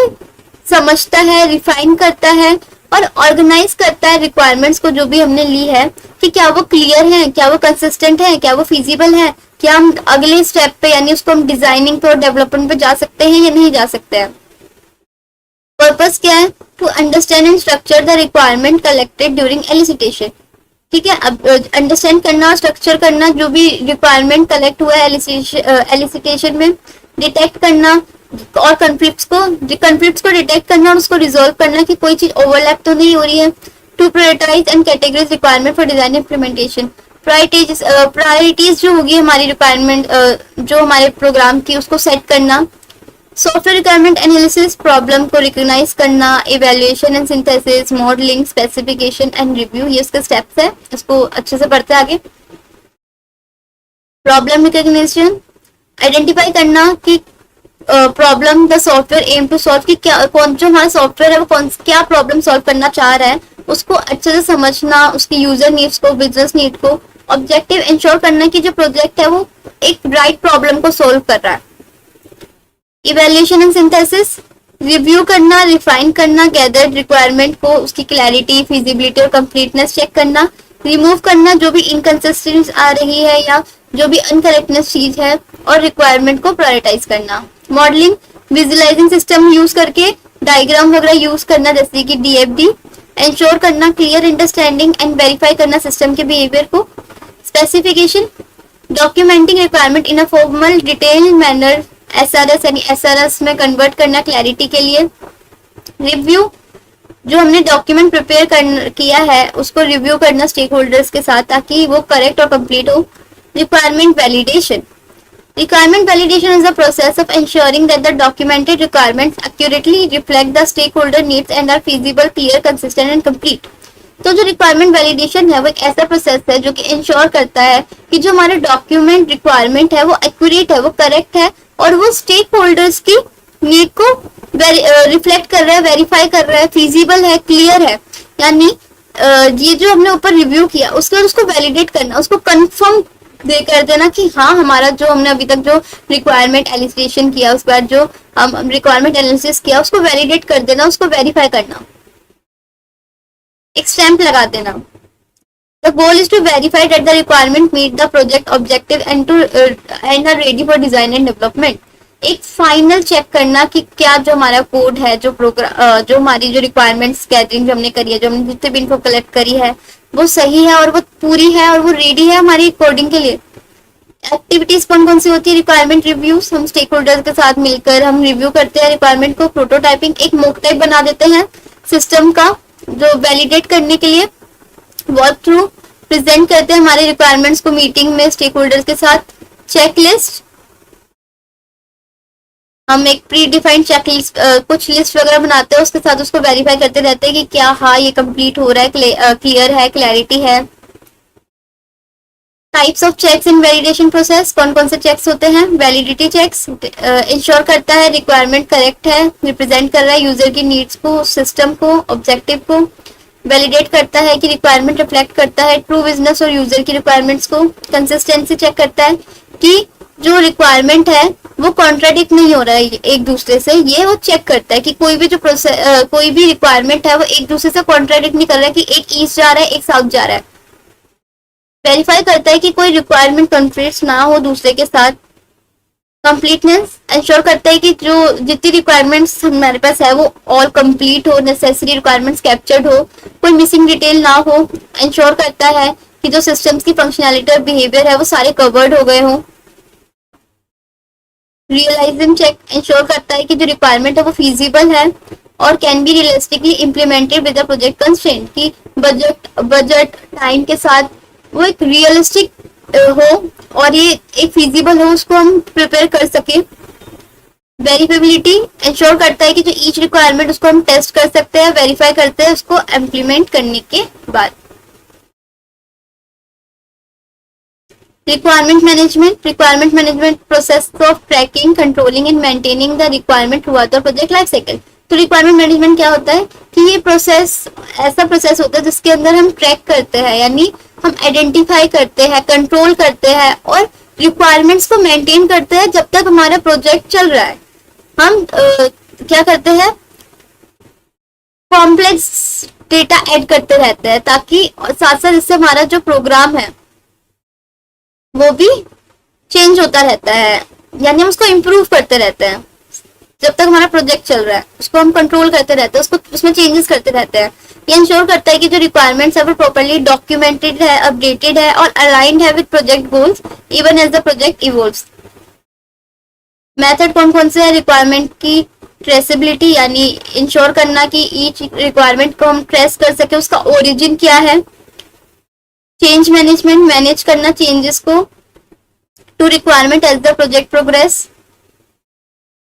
B: समझता है, रिफाइन करता है और ऑर्गेनाइज करता है रिक्वायरमेंट्स को जो भी हमने ली है, कि क्या वो क्लियर है, क्या वो कंसिस्टेंट है, क्या वो फिजिबल है, क्या हम अगले स्टेप पे यानी उसको हम डिजाइनिंग पे और डेवलपमेंट पे जा सकते हैं या नहीं जा सकते हैं. पर्पस क्या है, to understand and structure the requirement collected during elicitation. ठीक है, अब अंडरस्टैंड करना और स्ट्रक्चर करना जो भी रिक्वायरमेंट कलेक्ट हुआ है एलिसिटेशन में, डिटेक्ट करना और कॉन्फ्लिक्ट्स को डिटेक्ट करना और उसको रिजोल्व करना कि कोई चीज ओवरलैप तो नहीं हो रही है. To prioritize and categorize requirement for design implementation. Priorities जो होगी हमारी रिक्वायरमेंट जो हमारे प्रोग्राम की, उसको सेट करना. सॉफ्टवेयर रिक्वायरमेंट एनालिसिस, प्रॉब्लम को रिकॉग्नाइज करना, evaluation and synthesis, modelling, specification and review, ये उसके स्टेप्स है. इसको अच्छे से पढ़ते हैं आगे. प्रॉब्लम रिकॉग्निशन, आइडेंटिफाई करना कि problem the software aim to solve, कि क्या कौन जो हमारा सॉफ्टवेयर है वो क्या प्रॉब्लम सॉल्व करना चाह रहा है, उसको अच्छे से समझना, उसकी यूजर नीड्स को, बिजनेस नीड को. ऑब्जेक्टिव इंश्योर करना कि जो प्रोजेक्ट है वो एक राइट प्रॉब्लम को सोल्व कर रहा है. इवैल्यूएशन एंड सिंथेसिस, रिव्यू करना, रिफाइन करना गैदर्ड रिक्वायरमेंट को, उसकी क्लैरिटी, फिजिबिलिटी और कंप्लीटनेस चेक करना. रिमूव करना जो भी इनकंसिस्टेंसी आ रही है या जो भी अनकरेक्टनेस चीज है, और रिक्वायरमेंट को प्रायोरिटाइज करना. मॉडलिंग, विजुअलाइजिंग सिस्टम यूज करके डायग्राम वगैरह यूज करना जैसे कि DFD. इंश्योर करना क्लियर अंडरस्टैंडिंग एंड वेरीफाई करना सिस्टम के बिहेवियर को. Specification, documenting requirement in a formal detail manner, SRS यानी SRS में कन्वर्ट करना क्लैरिटी के लिए. रिव्यू, जो हमने डॉक्यूमेंट प्रिपेयर किया है उसको रिव्यू करना स्टेक होल्डर्स के साथ ताकि वो करेक्ट और कंप्लीट हो. Requirement validation, requirement validation is the process of ensuring that the documented requirements accurately reflect the stakeholder needs and are feasible, clear, consistent and complete. तो जो रिक्वायरमेंट वैलिडेशन है वो एक ऐसा प्रोसेस है जो कि इंश्योर करता है कि जो हमारे डॉक्यूमेंट रिक्वायरमेंट है वो एक्यूरेट है, वो करेक्ट है और वो स्टेक होल्डर्स की नीड को रिफ्लेक्ट कर रहा है, वेरीफाई कर रहा है, फिजिबल है, क्लियर है. यानी ये जो हमने ऊपर रिव्यू किया उसके बाद उसको वैलिडेट करना, उसको कंफर्म दे कर देना कि हाँ हमारा जो हमने अभी तक जो रिक्वायरमेंट एलिसिटेशन किया, उसके बाद जो हम रिक्वायरमेंट एनालिसिस किया उसको वैलिडेट कर देना, उसको वेरीफाई करना, एक स्टैंप लगा देना. The goal is to verify that the requirement meet the project objective and are ready for design and development. एक फाइनल चेक करना कि क्या जो हमारा कोड है, जो प्रोग्राम, जो हमारी जो रिक्वायरमेंट्स गैदरिंग जो हमने करी है, जो हमने जितने भी इन्फो कलेक्ट करी है वो सही है और वो पूरी है और वो रेडी है हमारी कोडिंग के लिए. एक्टिविटीज कौन कौन सी होती है? रिक्वायरमेंट रिव्यूज, हम स्टेक होल्डर्स के साथ मिलकर हम रिव्यू करते हैं रिक्वायरमेंट को. प्रोटोटाइपिंग, एक मॉक टाइप बना देते हैं सिस्टम का जो वैलिडेट करने के लिए. वर्क थ्रू, प्रेजेंट करते हैं हमारे रिक्वायरमेंट्स को मीटिंग में स्टेक होल्डर्स के साथ. चेकलिस्ट, हम एक प्री डिफाइंड चेकलिस्ट कुछ लिस्ट वगैरह बनाते हैं, उसके साथ उसको वेरीफाई करते रहते हैं कि क्या हाँ ये कंप्लीट हो रहा है, क्लियर है, क्लैरिटी है. Types of checks in validation process, कौन कौन से चेक्स होते हैं? वैलिडिटी चेक्स, इंश्योर करता है रिक्वायरमेंट करेक्ट है, रिप्रेजेंट कर रहा है यूजर की नीड्स को, सिस्टम को, ऑब्जेक्टिव को. वैलिडेट करता है कि रिक्वायरमेंट रिफ्लेक्ट करता है ट्रू बिजनेस और यूजर की रिक्वायरमेंट्स को. कंसिस्टेंसी चेक करता है कि जो रिक्वायरमेंट है वो कॉन्ट्राडिक्ट नहीं हो रहा है एक दूसरे से, ये वो चेक करता है कि कोई भी जो कोई भी रिक्वायरमेंट है वो एक दूसरे से कॉन्ट्राडिक्ट नहीं कर रहा है कि एक ईस्ट जा रहा है एक साउथ जा रहा है. वेरीफाई करता है कि कोई रिक्वायरमेंट कॉन्फ्लिक्ट ना हो दूसरे के साथ. कंप्लीटनेस, इंश्योर करता है कि जो जितनी रिक्वायरमेंट्स हमारे पास है वो ऑल कंप्लीट हो, नेसेसरी रिक्वायरमेंट्स कैप्चर्ड हो, कोई मिसिंग डिटेल ना हो. इंश्योर करता है कि जो सिस्टम्स की फंक्शनैलिटी और बिहेवियर है वो सारे कवर्ड हो गए हों. रियलाइजिंग चेक, इंश्योर करता है कि जो रिक्वायरमेंट है वो फीजिबल है और can be realistically implemented with the project constraint, की बजट टाइम के साथ वो एक रियलिस्टिक हो और ये एक फीजिबल हो, उसको हम प्रिपेयर कर सके. वेरिफिबिलिटी, इंश्योर करता है कि जो ईच रिक्वायरमेंट उसको हम टेस्ट कर सकते हैं, वेरीफाई करते हैं उसको इम्प्लीमेंट करने के बाद. Requirement management process of tracking, controlling and maintaining the requirement throughout the project life cycle. तो रिक्वायरमेंट मैनेजमेंट क्या होता है कि ये प्रोसेस ऐसा प्रोसेस होता है जिसके अंदर हम ट्रैक करते हैं, यानी हम आइडेंटिफाई करते हैं, कंट्रोल करते हैं और रिक्वायरमेंट्स को मेंटेन करते हैं जब तक हमारा प्रोजेक्ट चल रहा है। हम क्या करते हैं, कॉम्प्लेक्स डेटा ऐड करते रहते हैं ताकि साथ साथ इससे हमारा जो प्रोग्राम है वो भी चेंज होता रहता है, यानी हम उसको इम्प्रूव करते रहते हैं जब तक हमारा प्रोजेक्ट चल रहा है। उसको हम कंट्रोल करते रहते हैं, उसको उसमें चेंजेस करते रहते हैं। ये इंश्योर करता है कि जो रिक्वायरमेंट्स है वो प्रॉपर्ली डॉक्यूमेंटेड है, अपडेटेड है और अलाइंड है with project goals even as the project evolves. Method कौन कौन से है, रिक्वायरमेंट की ट्रेसेबिलिटी, यानी इंश्योर करना कि ईच रिक्वायरमेंट को हम ट्रेस कर सके, उसका ओरिजिन क्या है। चेंज मैनेजमेंट, मैनेज करना चेंजेस को to requirement as the project progress,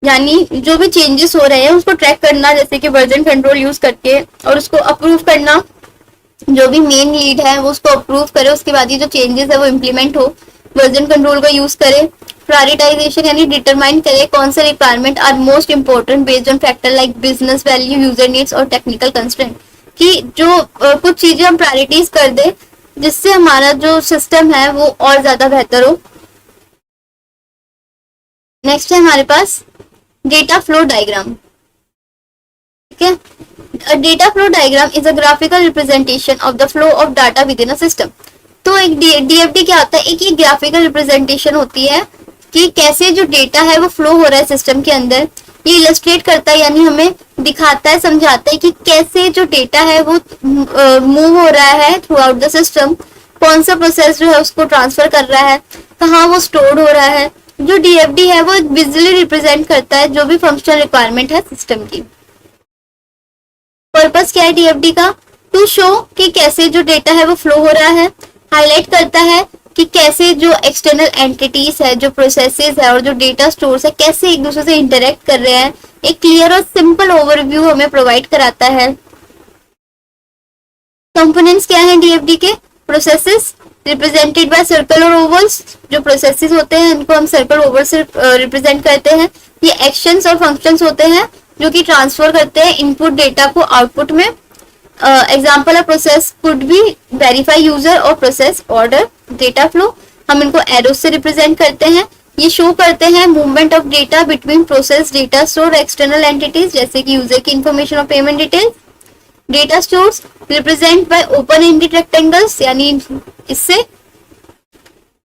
B: यानी जो भी चेंजेस हो रहे हैं उसको ट्रैक करना, जैसे कि वर्जन कंट्रोल यूज करके, और उसको अप्रूव करना, जो भी मेन लीड है वो उसको अप्रूव करे, उसके बाद ये जो चेंजेस है वो इम्प्लीमेंट हो। वर्जन कंट्रोल का यूज करे। प्रायोरिटाइजेशन, यानी डिटरमाइन करे कौन से requirement are most important based on factor like business value, user needs और टेक्निकल कंस्ट्रेंट, कि जो कुछ चीजें हम प्रायोरिटीज कर दे जिससे हमारा जो सिस्टम है वो और ज्यादा बेहतर हो। नेक्स्ट है हमारे पास डेटा फ्लो डायग्राम। ठीक है, a data flow diagram is a graphical representation of the flow of data within a system। तो एक DFD क्या होता है, एक ये ग्राफिकल रिप्रेजेंटेशन होती है कि कैसे जो डेटा है वो फ्लो हो रहा है सिस्टम के अंदर। ये इलस्ट्रेट करता है, यानी हमें दिखाता है, समझाता है कि कैसे जो डेटा है वो मूव हो रहा है थ्रू आउट द सिस्टम, कौन सा प्रोसेस जो है उसको ट्रांसफर कर रहा है, कहाँ वो स्टोर हो रहा है। जो DFD है वो विजुअली रिप्रेजेंट करता है जो भी फंक्शनल रिक्वायरमेंट है सिस्टम की। पर्पस क्या है DFD का, टू शो कि कैसे जो डेटा है वो फ्लो हो रहा है। हाईलाइट करता है कि कैसे जो एक्सटर्नल एंटिटीज है, जो प्रोसेसेस है और जो डेटा स्टोर्स है कैसे एक दूसरे से इंटरेक्ट कर रहे हैं। एक क्लियर और सिंपल ओवरव्यू हमें प्रोवाइड कराता है। कंपोनेंट्स क्या है DFD के, प्रोसेसेस रिप्रेजेंटेड बाय सर्कल और ओवल्स, जो प्रोसेसेस होते हैं इनको हम सर्कल ओवल से रिप्रेजेंट करते हैं। ये एक्शंस और फंक्शंस होते हैं जो कि ट्रांसफर करते हैं इनपुट डेटा को आउटपुट में। Example of process could be verify user और प्रोसेस ऑर्डर। डेटा फ्लो हम इनको एरोस से रिप्रेजेंट करते हैं। ये शो करते हैं movement of data between process, data store, external entities जैसे कि यूजर की इंफॉर्मेशन और payment details. Data stores represent by open ended rectangles, यानी इससे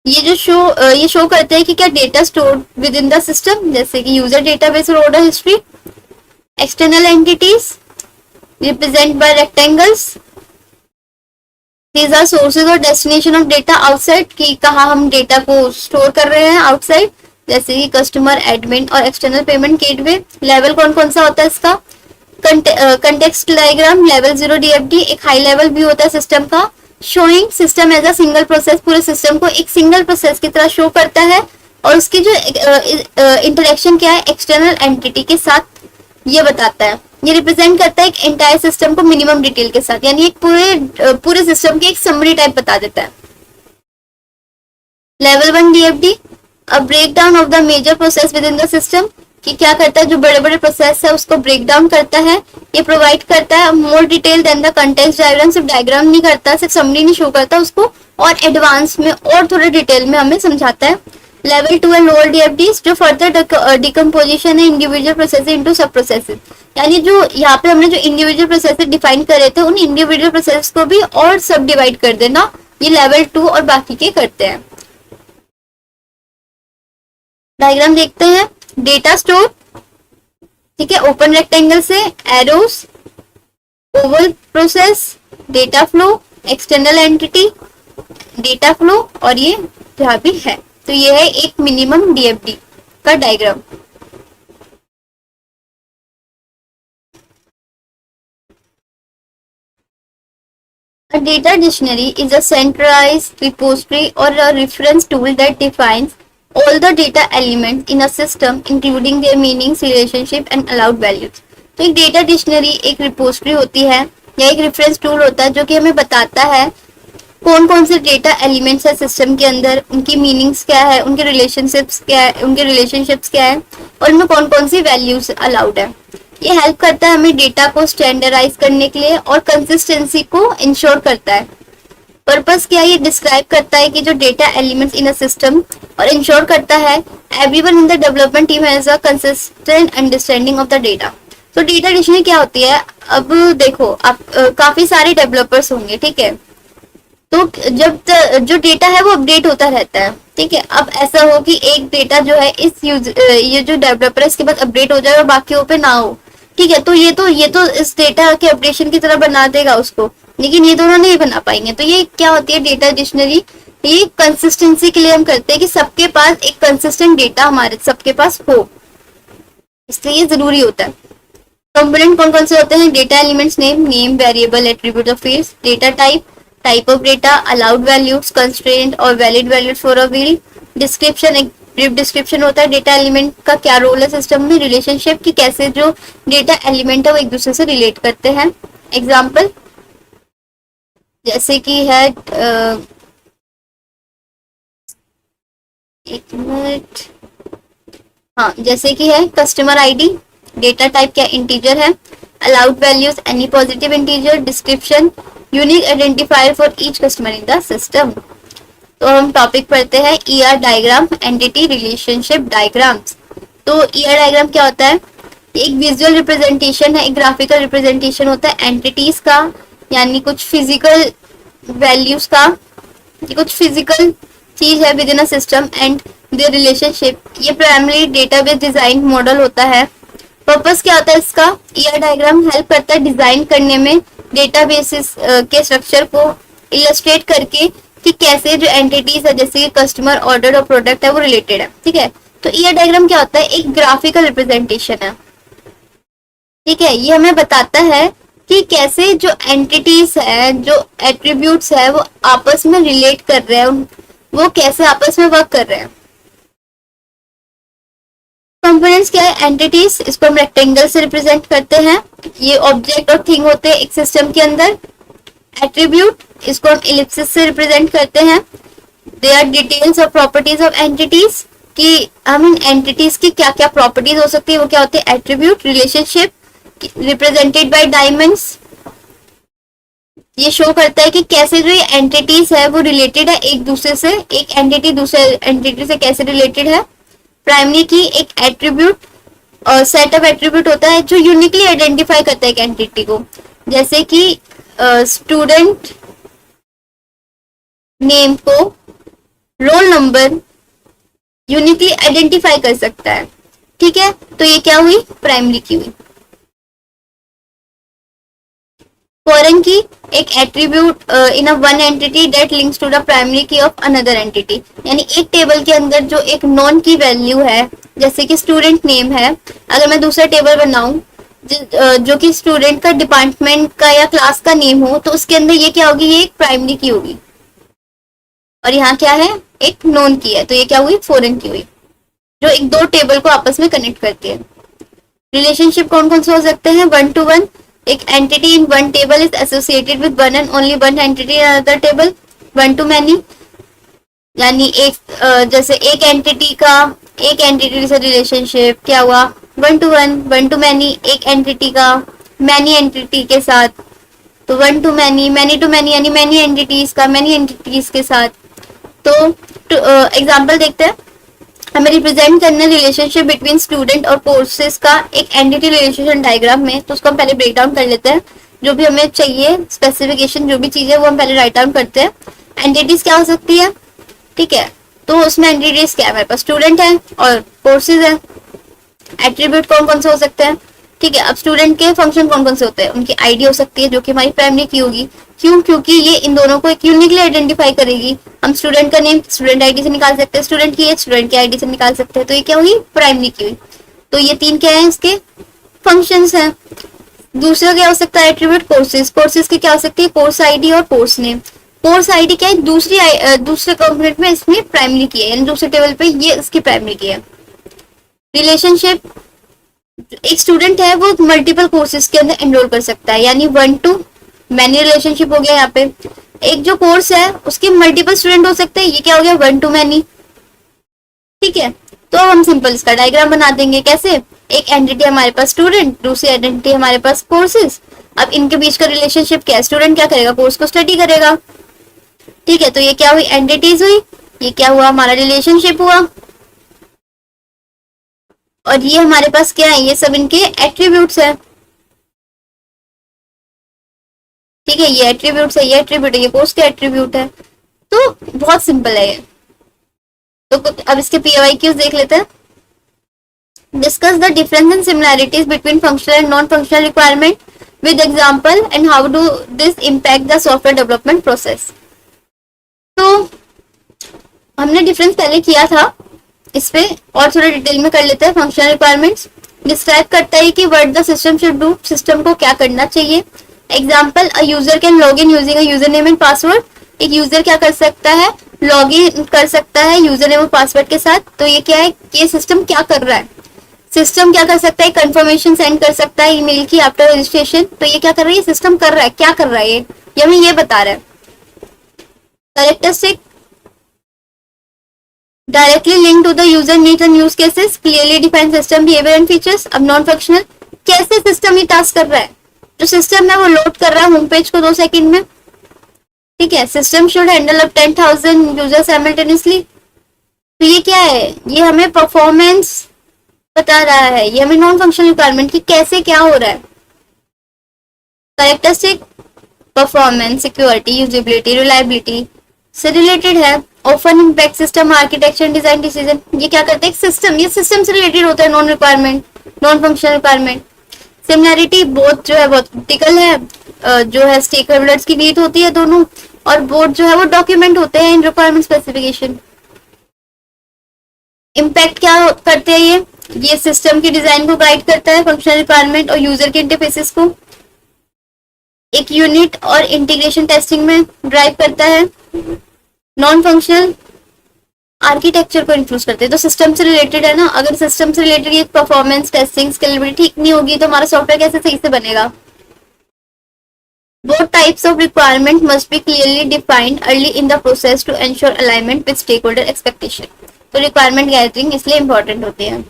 B: ये शो करते हैं कि क्या data store within the system, जैसे कि यूजर डेटाबेस और order history. External entities represent by rectangles, these are sources और डेस्टिनेशन ऑफ डेटा आउटसाइड, कि कहाँ हम डेटा को स्टोर कर रहे हैं आउटसाइड, जैसे कि कस्टमर, एडमिन और एक्सटर्नल पेमेंट गेटवे। लेवल कौन कौन सा होता है इसका, कंटेक्स्ट डायग्राम लेवल 0 DFD एक हाई लेवल व्यू होता है सिस्टम का। Showing system as a single process, पूरे सिस्टम को एक सिंगल प्रोसेस की तरह शो करता है और उसकी जो इंटरेक्शन क्या है एक्सटर्नल एंटिटी के साथ ये बताता है। ये रिप्रेजेंट करता है एक एंटायर सिस्टम को मिनिमम डिटेल के साथ, यानी एक पूरे सिस्टम की एक समरी टाइप बता देता है। Level 1 DFD a breakdown of the major process within the system, कि क्या करता है जो बड़े बड़े प्रोसेस है उसको ब्रेक डाउन करता है। ये प्रोवाइड करता है more detail than the context diagram, सिर्फ डायग्राम नहीं करता, सिर्फ समरी नहीं शो करता, उसको और एडवांस में और थोड़े डिटेल में हमें समझाता है। लेवल 2 है लोअर DFDs, जो फर्दर डिकम्पोजिशन है इंडिविजुअल प्रोसेस इनटू सब प्रोसेसेस, यानी जो यहाँ पे हमने जो इंडिविजुअल प्रोसेस डिफाइन करे थे उन इंडिविजुअल प्रोसेस को भी और सब डिवाइड कर देना, ये लेवल 2 और बाकी के करते हैं। डायग्राम देखते हैं। डेटा स्टोर, ठीक है, ओपन रेक्टेंगल से arrows, Oval process, data flow, external entity, data flow, और ये जहाँ भी है, तो ये है एक मिनिमम DFD का diagram. A data dictionary is a centralized repository or a reference tool that defines all the data elements in a system including their meanings, relationship and allowed values। तो एक डेटा डिक्शनरी एक repository होती है या एक reference tool होता है जो कि हमें बताता है कौन कौन से डेटा एलिमेंट्स है सिस्टम के अंदर, उनकी मीनिंग्स क्या है, उनके रिलेशनशिप्स क्या है और उनमें कौन कौन सी वैल्यूज अलाउड है। ये हेल्प करता है हमें डेटा को स्टैंडर्डाइज करने के लिए और कंसिस्टेंसी को इंश्योर करता है। पर्पस क्या है, ये डिस्क्राइब करता है कि जो data elements in a system और इंश्योर करता है everyone in the development team has a consistent understanding of the data. तो डेटा डिक्शनरी क्या होती है, अब देखो आप काफी सारे डेवलपर्स होंगे, ठीक है, तो जब जो डेटा है वो अपडेट होता रहता है, ठीक है। अब ऐसा हो कि एक डेटा जो है ये जो डेवलपर है इसके पास अपडेट हो जाए और बाकियों पे ना हो, ठीक है, तो ये तो इस डेटा के अपडेशन की तरह बना देगा उसको, लेकिन ये दोनों नहीं बना पाएंगे। तो ये क्या होती है डेटा डिक्शनरी, ये कंसिस्टेंसी के लिए हम करते हैं कि सबके पास एक कंसिस्टेंट डेटा हमारे सबके पास हो, इसलिए ये जरूरी होता है। कंपोनेंट कौन कौन से होते हैं, data elements name variable attribute of fields, data type of data, allowed values, constraint और valid values for a field, description, एक ब्रीफ डिस्क्रिप्शन होता है डेटा एलिमेंट का क्या रोल है सिस्टम में, रिलेशनशिप की कैसे जो डेटा एलिमेंट है वो एक दूसरे से रिलेट करते हैं। एग्जाम्पल जैसे कि है एक मिनट, हाँ, जैसे कि है कस्टमर आईडी, डेटा टाइप क्या इंटीजर है, allowed values any positive integer, description unique identifier for each customer in the system. तो हम टॉपिक पढ़ते हैं ER diagram, entity relationship diagrams. तो ईआर डायग्राम क्या होता है, एक विजुअल रिप्रेजेंटेशन है, एक ग्राफिकल रिप्रेजेंटेशन होता है एंटिटीज का, यानी कुछ फिजिकल वैल्यूज का, कुछ फिजिकल चीज है with in a system and their relationship. ये प्राइमरी डेटाबेस डिजाइन मॉडल होता है। पर्पस क्या होता है इसका, ईआर डायग्राम हेल्प करता है डिजाइन करने में डेटाबेसेस के स्ट्रक्चर को इलस्ट्रेट करके कि कैसे जो एंटिटीज है जैसे कस्टमर, ऑर्डर और प्रोडक्ट है वो रिलेटेड है, ठीक है। तो ईआर डायग्राम क्या होता है, एक ग्राफिकल रिप्रेजेंटेशन है, ठीक है। ये हमें बताता है कि कैसे जो एंटिटीज है, जो एट्रीब्यूट्स है वो आपस में रिलेट कर रहे हैं, वो कैसे आपस में वर्क कर रहे हैं। कंपोनेंट्स क्या है, एंटिटीज, इसको हम रेक्टेंगल से रिप्रेजेंट करते हैं, ये ऑब्जेक्ट और थिंग होते हैं एक सिस्टम के अंदर। एट्रीब्यूट, इसको हम इलिप्सिस से रिप्रेजेंट करते हैं, दे आर डिटेल्स और प्रॉपर्टीज ऑफ एंटिटीज, कि हम इन एंटिटीज की क्या क्या प्रॉपर्टीज हो सकती है वो क्या होते हैं attribute. Relationship represented by diamonds, ये शो करता है कि कैसे जो ये एंटिटीज है वो रिलेटेड है एक दूसरे से, एक एंटिटी दूसरे एंटिटी से कैसे रिलेटेड है। प्राइमरी की एक एट्रीब्यूट और सेट ऑफ एट्रीब्यूट होता है जो यूनिकली आइडेंटिफाई करता है एक एंटिटी को, जैसे कि स्टूडेंट नेम को रोल नंबर यूनिकली आइडेंटिफाई कर सकता है, ठीक है। तो ये क्या हुई, प्राइमरी की हुई। फॉरेन की एक attribute in a one entity that links to the primary key of another entity, यानी एक टेबल के अंदर जो एक नॉन की वैल्यू है जैसे कि स्टूडेंट नेम है, अगर मैं दूसरा टेबल बनाऊं जो कि स्टूडेंट का डिपार्टमेंट का या क्लास का नेम हो, तो उसके अंदर ये क्या होगी, ये एक प्राइमरी की होगी, और यहाँ क्या है, एक नॉन की है, तो ये क्या हुई, फॉरेन की हुई, जो एक दो टेबल को आपस में कनेक्ट करती है। रिलेशनशिप कौन कौन से हो सकते हैं, 1 to 1, एक entity in one table is associated with one and only one entity in another table. 1 to many, यानी एक जैसे एक एंटिटी का एक एंटिटी से रिलेशनशिप क्या हुआ, 1 to 1। 1 to many, एक एंटिटी का मैनी एंटिटी के साथ, तो 1 to many। Many to many यानी मैनी एंटिटीज का मैनी एंटिटीज के साथ। तो एग्जांपल देखते हैं, हमें रिप्रेजेंट करना रिलेशनशिप बिटवीन स्टूडेंट और कोर्सेज का एक एंटिटी रिलेशनशिप डायग्राम में, तो उसको हम पहले ब्रेक डाउन कर लेते हैं। जो भी हमें चाहिए स्पेसिफिकेशन, जो भी चीजें वो हम पहले राइट डाउन करते हैं। एंटिटीज क्या हो सकती है, ठीक है, तो उसमें एंटिटीज क्या है, हमारे पास स्टूडेंट है और कोर्सेज है। एट्रीब्यूट कौन कौन से हो सकते हैं, ठीक है। अब स्टूडेंट के फंक्शन कौन कौन से होते हैं, उनकी आईडी हो सकती है जो कि हमारी प्राइमरी की होगी, क्यों, क्योंकि ये इन दोनों को एक यूनिकली आइडेंटिफाई करेगी। हम स्टूडेंट का नेम स्टूडेंट आईडी से निकाल सकते हैं, स्टूडेंट की एज स्टूडेंट की आईडी से निकाल सकते हैं, तो ये क्या हुई, प्राइमरी की हुई। तो ये तीन क्या है, इसके फंक्शंस हैं। दूसरा क्या हो सकता है एट्रीब्यूट, कोर्सेज। कोर्सेज की क्या हो सकती है, कोर्स आईडी और कोर्स नेम। कोर्स आईडी क्या है, दूसरे कंपोनेंट में इसमें प्राइमरी की है, यानी दूसरे टेबल पे ये इसकी प्राइमरी की है। रिलेशनशिप, एक स्टूडेंट है वो मल्टीपल कोर्सेज के अंदर एनरोल कर सकता है, यानी 1 to many रिलेशनशिप हो गया यहाँ पे। एक जो कोर्स है उसके मल्टीपल स्टूडेंट हो सकते हैं, ये क्या हो गया, वन टू मैनी। ठीक है, तो हम सिंपल इसका डायग्राम बना देंगे। कैसे, एक एंटिटी हमारे पास स्टूडेंट, दूसरी एंटिटी हमारे पास कोर्सेज। अब इनके बीच का रिलेशनशिप क्या है, स्टूडेंट क्या करेगा, कोर्स को स्टडी करेगा। ठीक है, तो ये क्या हुई, एंटिटीज हुई, ये क्या हुआ, हमारा रिलेशनशिप हुआ। और ये हमारे पास क्या है, ये सब इनके एट्रीब्यूट्स है। ठीक है, ये एट्रीब्यूट्स है, ये एट्रीब्यूट है, ये कोर्स के एट्रीब्यूट है। तो बहुत सिंपल है ये। तो अब इसके PYQs देख लेते हैं। Discuss the difference and similarities between functional and non functional requirement with example and how do this impact the software development process. तो हमने डिफरेंस पहले किया था, इस पे और थोड़ा डिटेल में कर लेते हैं। फंक्शनल रिक्वायरमेंट्स डिस्क्राइब करता है कि what the system should do, system को क्या करना चाहिए। Example, a user can log in using a user name and password. एक यूजर क्या कर सकता है, लॉग इन कर सकता है यूजर नेम और पासवर्ड के साथ। तो ये क्या है, ये सिस्टम क्या कर रहा है, सिस्टम क्या कर सकता है, कंफर्मेशन सेंड कर सकता है ईमेल की आफ्टर रजिस्ट्रेशन। तो ये क्या कर रहा है, ये सिस्टम कर रहा है, क्या कर रहा है, ये हमें ये बता रहा है। Characteristic directly linked to the user needs and use cases, clearly define system behavior and features। अब नॉन फंक्शनल, कैसे सिस्टम ये टास्क कर रहा है, जो सिस्टम है वो लोड कर रहा है होम पेज को 2 सेकंड में। ठीक है, system should handle up 10,000 user simultaneously. तो ये क्या है, ये हमें परफॉर्मेंस बता रहा है, ये हमें नॉन फंक्शनल रिक्वायरमेंट की कैसे क्या हो रहा है। Characteristic performance, security, usability, reliability से रिलेटेड है। Often impact system architecture and design decision. ये क्या करते हैं, सिस्टम, ये सिस्टम से रिलेटेड होता है non requirement, non functional requirement. Similarity, both जो है बहुत क्रिटिकल है, जो है स्टेक होल्डर्स की नीड होती है दोनों, और बोथ जो है वो डॉक्यूमेंट होते हैं इन रिक्वायरमेंट स्पेसिफिकेशन। इम्पैक्ट क्या करते हैं, ये सिस्टम की डिजाइन को गाइड करता है, फंक्शनल रिक्वायरमेंट और यूजर के इंटरफेसेस को एक यूनिट और इंटीग्रेशन टेस्टिंग में ड्राइव करता है। नॉन फंक्शनल आर्किटेक्चर को इन्फ्लुएंस करते हैं, तो सिस्टम से रिलेटेड है ना, अगर सिस्टम से रिलेटेड ये परफॉर्मेंस टेस्टिंग स्केलेबिलिटी ठीक नहीं होगी तो हमारा सॉफ्टवेयर कैसे सही से बनेगा। Both types of requirement must be clearly defined early in the process to ensure alignment with stakeholder expectation. तो रिक्वायरमेंट गैदरिंग इसलिए इंपॉर्टेंट होती है।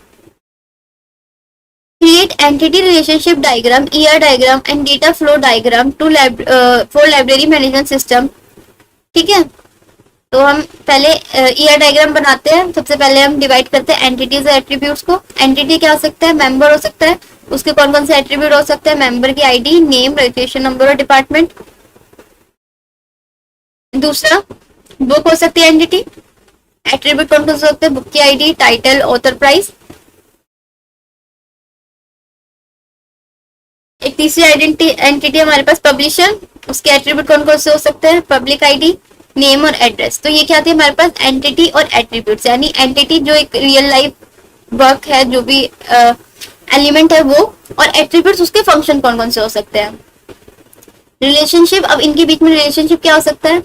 B: Create entity relationship diagram, ER diagram and data flow diagram to for library management system। ठीक है, तो हम पहले ER diagram बनाते हैं। सबसे पहले हम डिवाइड करते हैं एंटिटीज और एट्रीब्यूट्स को। एंटिटी क्या हो सकता है, मेंबर हो सकता है, उसके कौन कौन से एट्रीब्यूट हो सकते हैं, मेंबर की आईडी, नेम, रजिस्ट्रेशन नंबर और डिपार्टमेंट। दूसरा, बुक हो सकती है एंटिटी, एट्रीब्यूट कौन कौन से हो सकते हैं, बुक की आईडी, टाइटल, ऑथर, प्राइस। एक तीसरी एंटिटी हमारे पास पब्लिशर, उसके एट्रीब्यूट कौन कौन से हो सकते हैं, पब्लिक आईडी, नेम और एड्रेस। तो ये क्या थी हमारे पास, एंटिटी और एट्रीब्यूट्स। यानी एंटिटी जो एक रियल लाइफ वर्क है, जो भी एलिमेंट है वो, और एट्रीब्यूट्स उसके फंक्शन कौन कौन से हो सकते हैं। रिलेशनशिप, अब इनके बीच में रिलेशनशिप क्या हो सकता है,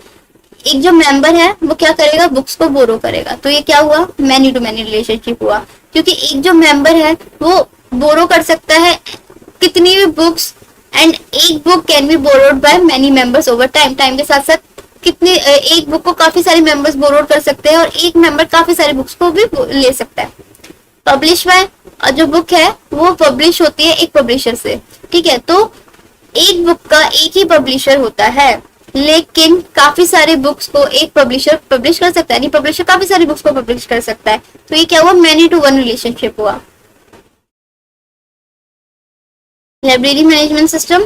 B: एक जो मेंबर है वो क्या करेगा, बुक्स को बोरो करेगा। तो ये क्या हुआ, मैनी टू मैनी रिलेशनशिप हुआ, क्योंकि एक जो मेंबर है वो बोरो कर सकता है कितनी भी बुक्स, एंड एक book can be borrowed by many members over time. Time के साथ साथ कितने, एक बुक को काफी सारे मेंबर्स बोरोड कर सकते हैं, और एक मेंबर काफी सारी बुक्स को भी ले सकता है। पब्लिश बाय, और जो बुक है वो पब्लिश होती है एक पब्लिशर से। ठीक है, तो एक बुक का एक ही पब्लिशर होता है, लेकिन काफी सारे बुक्स को एक पब्लिशर पब्लिश कर सकता है, यानी पब्लिशर काफी सारी बुक्स को पब्लिश कर सकता है। तो ये क्या हुआ, मैनी टू वन रिलेशनशिप हुआ। लाइब्रेरी मैनेजमेंट सिस्टम,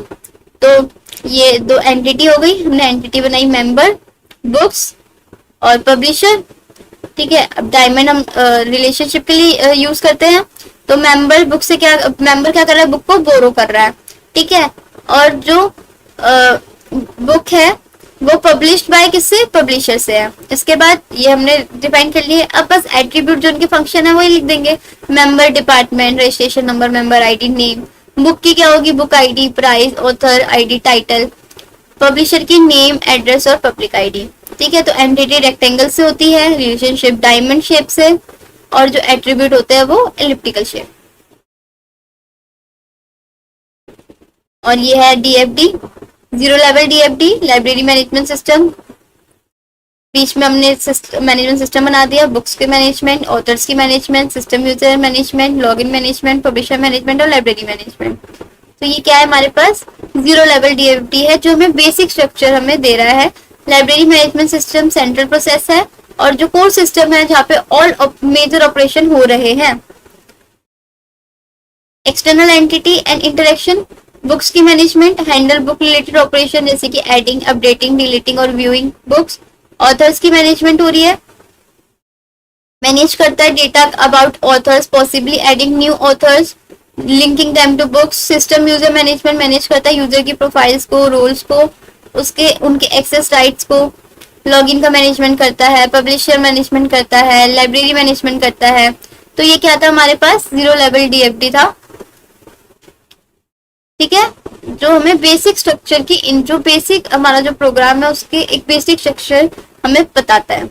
B: तो ये दो एंटिटी हो गई, हमने एंटिटी बनाई मेंबर, बुक्स और पब्लिशर। ठीक है, अब डायमंड हम रिलेशनशिप के लिए यूज करते हैं। तो मेंबर बुक से क्या, मेंबर क्या कर रहा है, बुक को बोरो कर रहा है। ठीक है, और जो बुक है वो पब्लिश्ड बाय किससे, पब्लिशर से है। इसके बाद ये हमने डिफाइन कर लिए। अब बस एट्रीब्यूट जो उनके फंक्शन है वही लिख देंगे, member, department, registration number, member ID, name. Book की क्या होगी, book ID, price, author ID, title. Publisher की नेम, एड्रेस और पब्लिक आईडी। ठीक है, तो एंटिटी रेक्टेंगल से होती है, रिलेशनशिप डायमंड शेप से, और जो एट्रीब्यूट होते हैं वो एलिप्टिकल शेप। और ये है DFD, zero level DFD, library management system, बीच में हमने मैनेजमेंट सिस्टम बना दिया, बुक्स के मैनेजमेंट, ऑथर्स की management, system user management, login management, publisher management और लाइब्रेरी मैनेजमेंट। तो ये क्या है हमारे पास, जीरो लेवल डीएफडी है जो हमें बेसिक स्ट्रक्चर हमें दे रहा है। Library management system central process है और जो कोर सिस्टम है जहाँ पे ऑल मेजर ऑपरेशन हो रहे हैं। External entity and interaction, books की management, handle book related operation जैसे कि एडिंग, अपडेटिंग, डिलीटिंग और व्यूइंग बुक्स। ऑथर्स की मैनेजमेंट हो रही है, मैनेज करता है data about authors, possibly adding new authors, linking them to books. System user management, manage करता है यूजर की प्रोफाइल्स को, रोल्स को, उसके उनके एक्सेस राइट्स को। लॉगिन का मैनेजमेंट करता है, पब्लिशर मैनेजमेंट करता है, लाइब्रेरी मैनेजमेंट करता है। तो ये क्या था हमारे पास, जीरो लेवल डीएफडी था। ठीक है, जो हमें बेसिक स्ट्रक्चर की जो बेसिक हमारा जो प्रोग्राम है उसके एक बेसिक स्ट्रक्चर हमें बताता है।